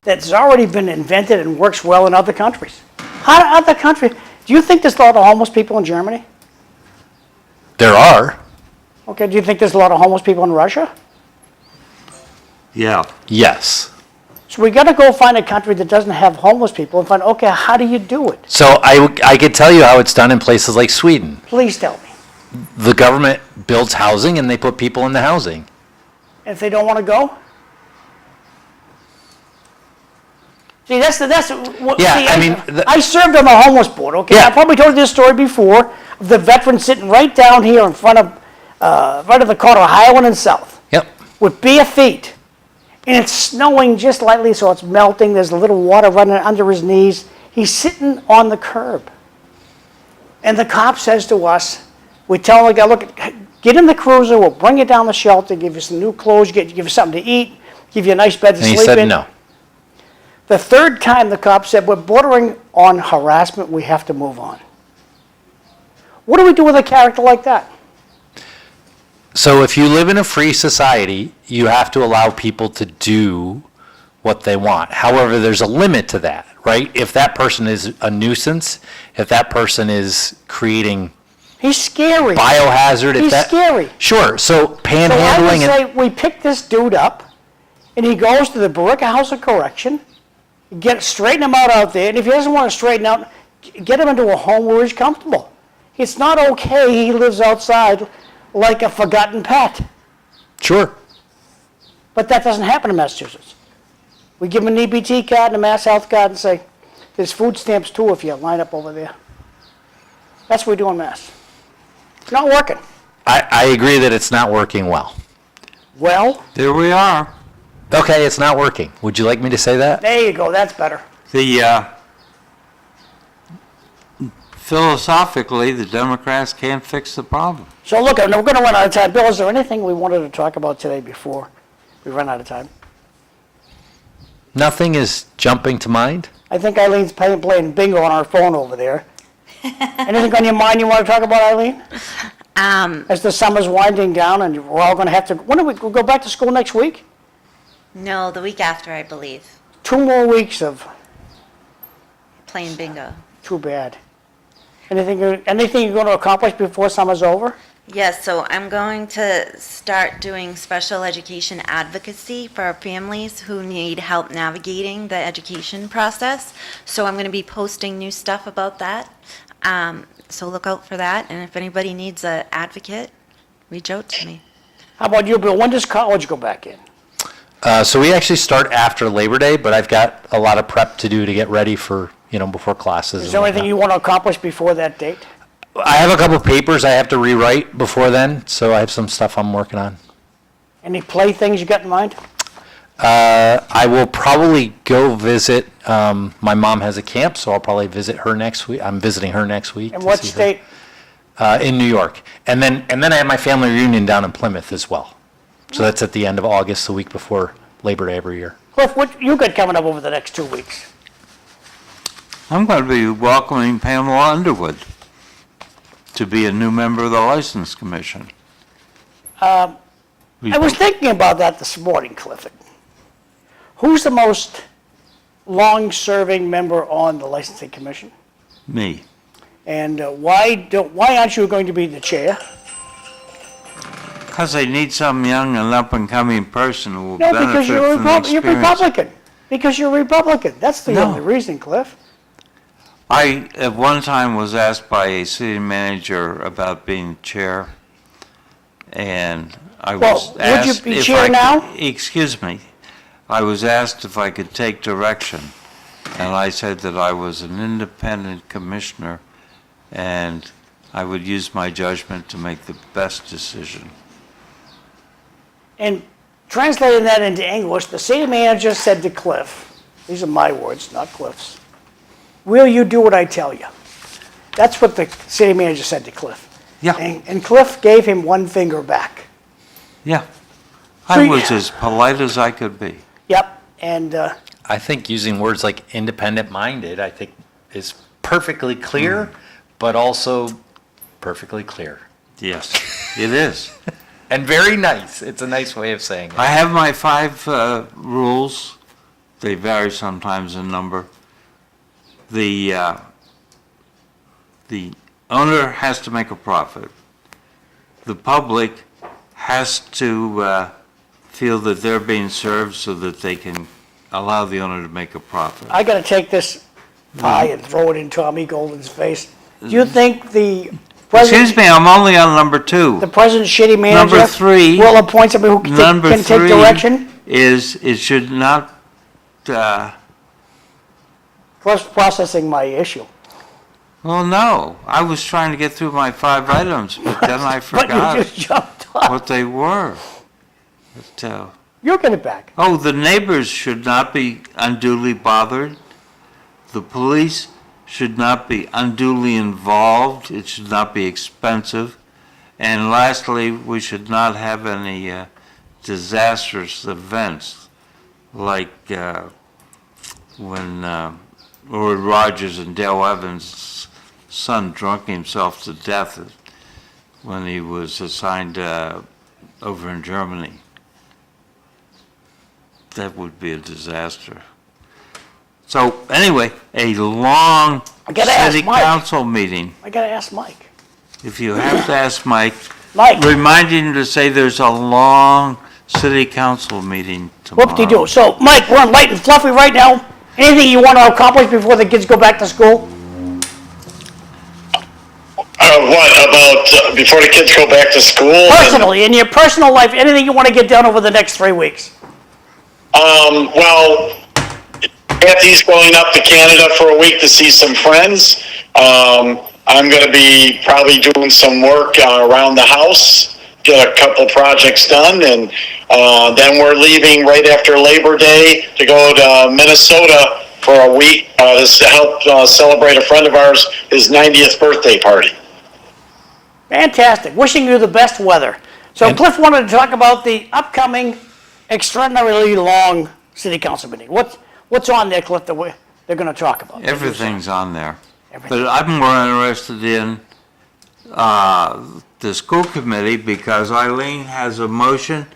that's already been invented and works well in other countries. How do other countries, do you think there's a lot of homeless people in Germany? There are. Okay, do you think there's a lot of homeless people in Russia? Yeah. Yes. So we got to go find a country that doesn't have homeless people and find, okay, how do you do it? So I could tell you how it's done in places like Sweden. Please tell me. The government builds housing and they put people in the housing. And if they don't want to go? See, that's what. Yeah, see, I mean, I served on the homeless board, okay? Yeah. I probably told you this story before, of the veteran sitting right down here in front of the corner of Highland and South. Yep. With bare feet. And it's snowing just lightly, so it's melting. There's a little water running under his knees. He's sitting on the curb. And the cop says to us, we tell the guy, look, get in the cruiser, we'll bring you down the shelter, give you some new clothes, give you something to eat, give you a nice bed to And sleep he said in. no. The third time the cop said, we're bordering on harassment, we have to move on. What do we do with a character like that? So if you live in a free society, you have to allow people to do what they want. However, there's a limit to that, right? If that person is a nuisance, if that person is creating He's scary. biohazard, He's scary. Sure. So So I would panhandling say we pick this dude up, and he goes to the Barica House of Correction, straighten him out there, and if he doesn't want to straighten out, get him into a home where he's comfortable. It's not okay he lives outside like a forgotten pet. Sure. But that doesn't happen in Massachusetts. We give him an EBT card and a Mass Health card and say, there's food stamps too if you line up over there. That's what we do in Mass. It's not working. I agree that it's not working well. Well, There we are. Okay, it's not working. Would you like me to say that? There you go, that's better. Philosophically, the Democrats can't fix the problem. So look, we're going to run out of time. Bill, is there anything we wanted to talk about today before we run out of time? Nothing is jumping to mind? I think Eileen's playing bingo on our phone over there. Anything on your mind you want to talk about, Eileen? As the summer's winding down and we're all going to have to, when do we go back to school next week? No, the week after, I believe. 2 more weeks of, Playing bingo. too bad. Anything you're going to accomplish before summer's over? Yes, so I'm going to start doing special education advocacy for our families who need help navigating the education process. So I'm going to be posting new stuff about that. So look out for that. And if anybody needs an advocate, reach out to me. How about you, Bill? When does college go back in? So we actually start after Labor Day, but I've got a lot of prep to do to get ready for, before classes. Is there anything you want to accomplish before that date? I have a couple of papers I have to rewrite before then, so I have some stuff I'm working on. Any play things you got in mind? I will probably go visit, my mom has a camp, so I'll probably visit her next week. I'm visiting her next week. In to what see her. state? In New York. And then I have my family reunion down in Plymouth as well. So that's at the end of August, the week before Labor Day every year. Cliff, what you got coming up over the next 2 weeks? I'm going to be welcoming Pamela Underwood to be a new member of the License Commission. I was thinking about that this morning, Clifford. Who's the most long-serving member on the licensing commission? Me. And why aren't you going to be the chair? Because they need some young and up-and-coming person who will No, because benefit you're from the experience. Republican. Because you're Republican. That's the No. only reason, Cliff. I, at one time, was asked by a city manager about being chair, and I was Well, asked would you be if chair I could- now? Excuse me. I was asked if I could take direction, and I said that I was an independent commissioner, and I would use my judgment to make the best decision. And translating that into English, the city manager said to Cliff, these are my words, not Cliff's, "Will you do what I tell you?" That's what the city manager said to Cliff. Yeah. And Cliff gave him one finger back. Yeah. So I you- was as polite as I could be. Yep, and I think using words like independent-minded, I think is perfectly clear, but also perfectly clear. Yes, it is. And very nice. It's a nice way of saying it. I have my 5 rules. They vary sometimes in number. The owner has to make a profit. The public has to feel that they're being served so that they can allow the owner to make a profit. I got to take this pie and throw it in Tommy Golden's face. Do you think the Excuse president, me, I'm only on number 2. the president's shitty manager Number 3. will appoint somebody who Number can take 3 direction? is it should not. Cliff's processing my issue. Well, no, I was trying to get through my 5 items, but then I But forgot you just jumped off. what they were. But, You'll get it back. oh, the neighbors should not be unduly bothered. The police should not be unduly involved. It should not be expensive. And lastly, we should not have any disastrous events like when Lord Rogers and Dale Evans' son drunk himself to death when he was assigned over in Germany. That would be a disaster. So anyway, a long I gotta ask city Mike. council meeting. I got to ask Mike. If you have to ask Mike, Mike, remind him to say there's a long city council meeting tomorrow. whoop-de-doo. So, Mike, we're on light and fluffy right now. Anything you want to accomplish before the kids go back to school? What about before the kids go back to school? Personally, in your personal life, anything you want to get done over the next 3 weeks? Well, Kathy's going up to Canada for a week to see some friends. I'm going to be probably doing some work around the house, get a couple projects done, and Then we're leaving right after Labor Day to go to Minnesota for a week to help celebrate a friend of ours, his 90th birthday party. Fantastic. Wishing you the best weather. So And- Cliff wanted to talk about the upcoming extraordinarily long city council meeting. What's on there, Cliff, that they're going to talk about? Everything's on there. Everything. But I'm more interested in the school committee because Eileen has a motion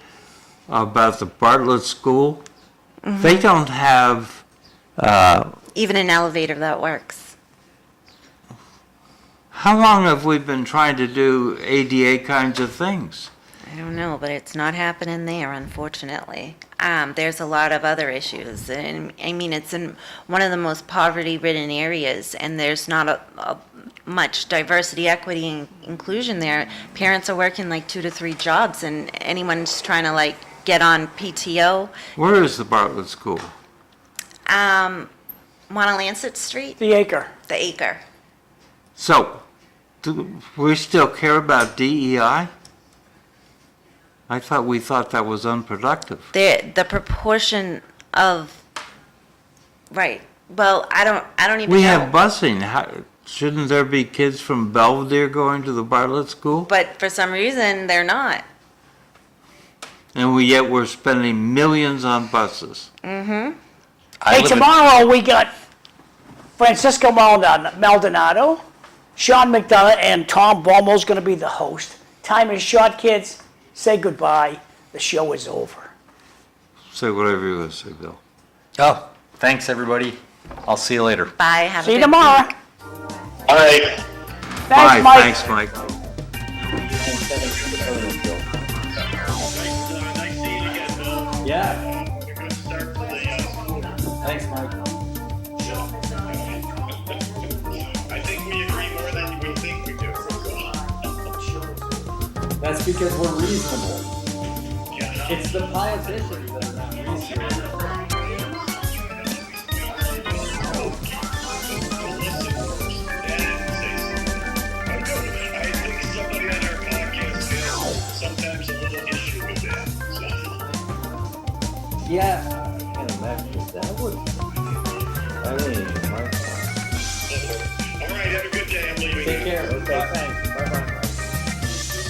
about the Bartlett School. They don't have, Even an elevator that works. how long have we been trying to do ADA kinds of things? I don't know, but it's not happening there, unfortunately. There's a lot of other issues, and I mean, it's in one of the most poverty-ridden areas, and there's not a much diversity, equity, and inclusion there. Parents are working like 2 to 3 jobs, and anyone's trying to like get on PTO. Where is the Bartlett School? Monalancet Street, The acre. the acre. So, do we still care about DEI? I thought that was unproductive. The proportion of, right, well, I don't even know. We have busing. Shouldn't there be kids from Belvedere going to the Bartlett School? But for some reason, they're not. And yet we're spending millions on buses. I Hey, live in- tomorrow we got Francisco Maldonado, Sean McDonough, and Tom Bomo's going to be the host. Time is short, kids. Say goodbye. The show is over. Say whatever you want to say, Bill. Oh, thanks, everybody. I'll see you later. Bye, have a See you good tomorrow. All right. Thanks, Bye, Mike. thanks, Mike. Yeah. Thanks, Mike. I think we agree more than we think we do. That's because we're reasonable. It's the politicians that are not reasonable. I think somebody on our podcast has sometimes a little issue with that. Yeah, I can't imagine that would. Eileen, Mike. All right, have a good day. I'm leaving. Take care. Okay, thanks. Bye-bye.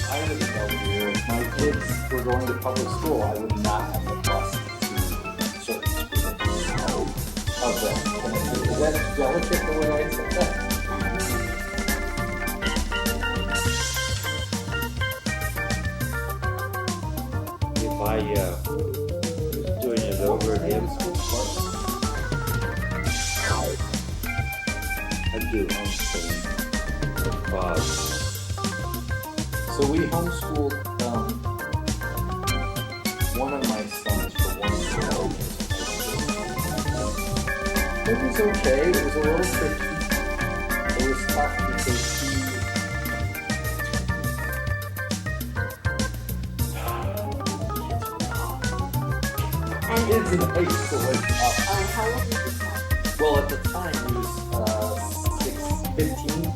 I live in Belvedere. If my kids were going to public school, I would not have the bus to certain schools. How's that? Is that delicate the way I said that? If I was doing it over again, I'd do homeschooling. So we homeschooled one of my sons for 1 year. It was okay. It was a little tricky. It was tough because kids in high school are tough. How old is your son? Well, at the time he was 15.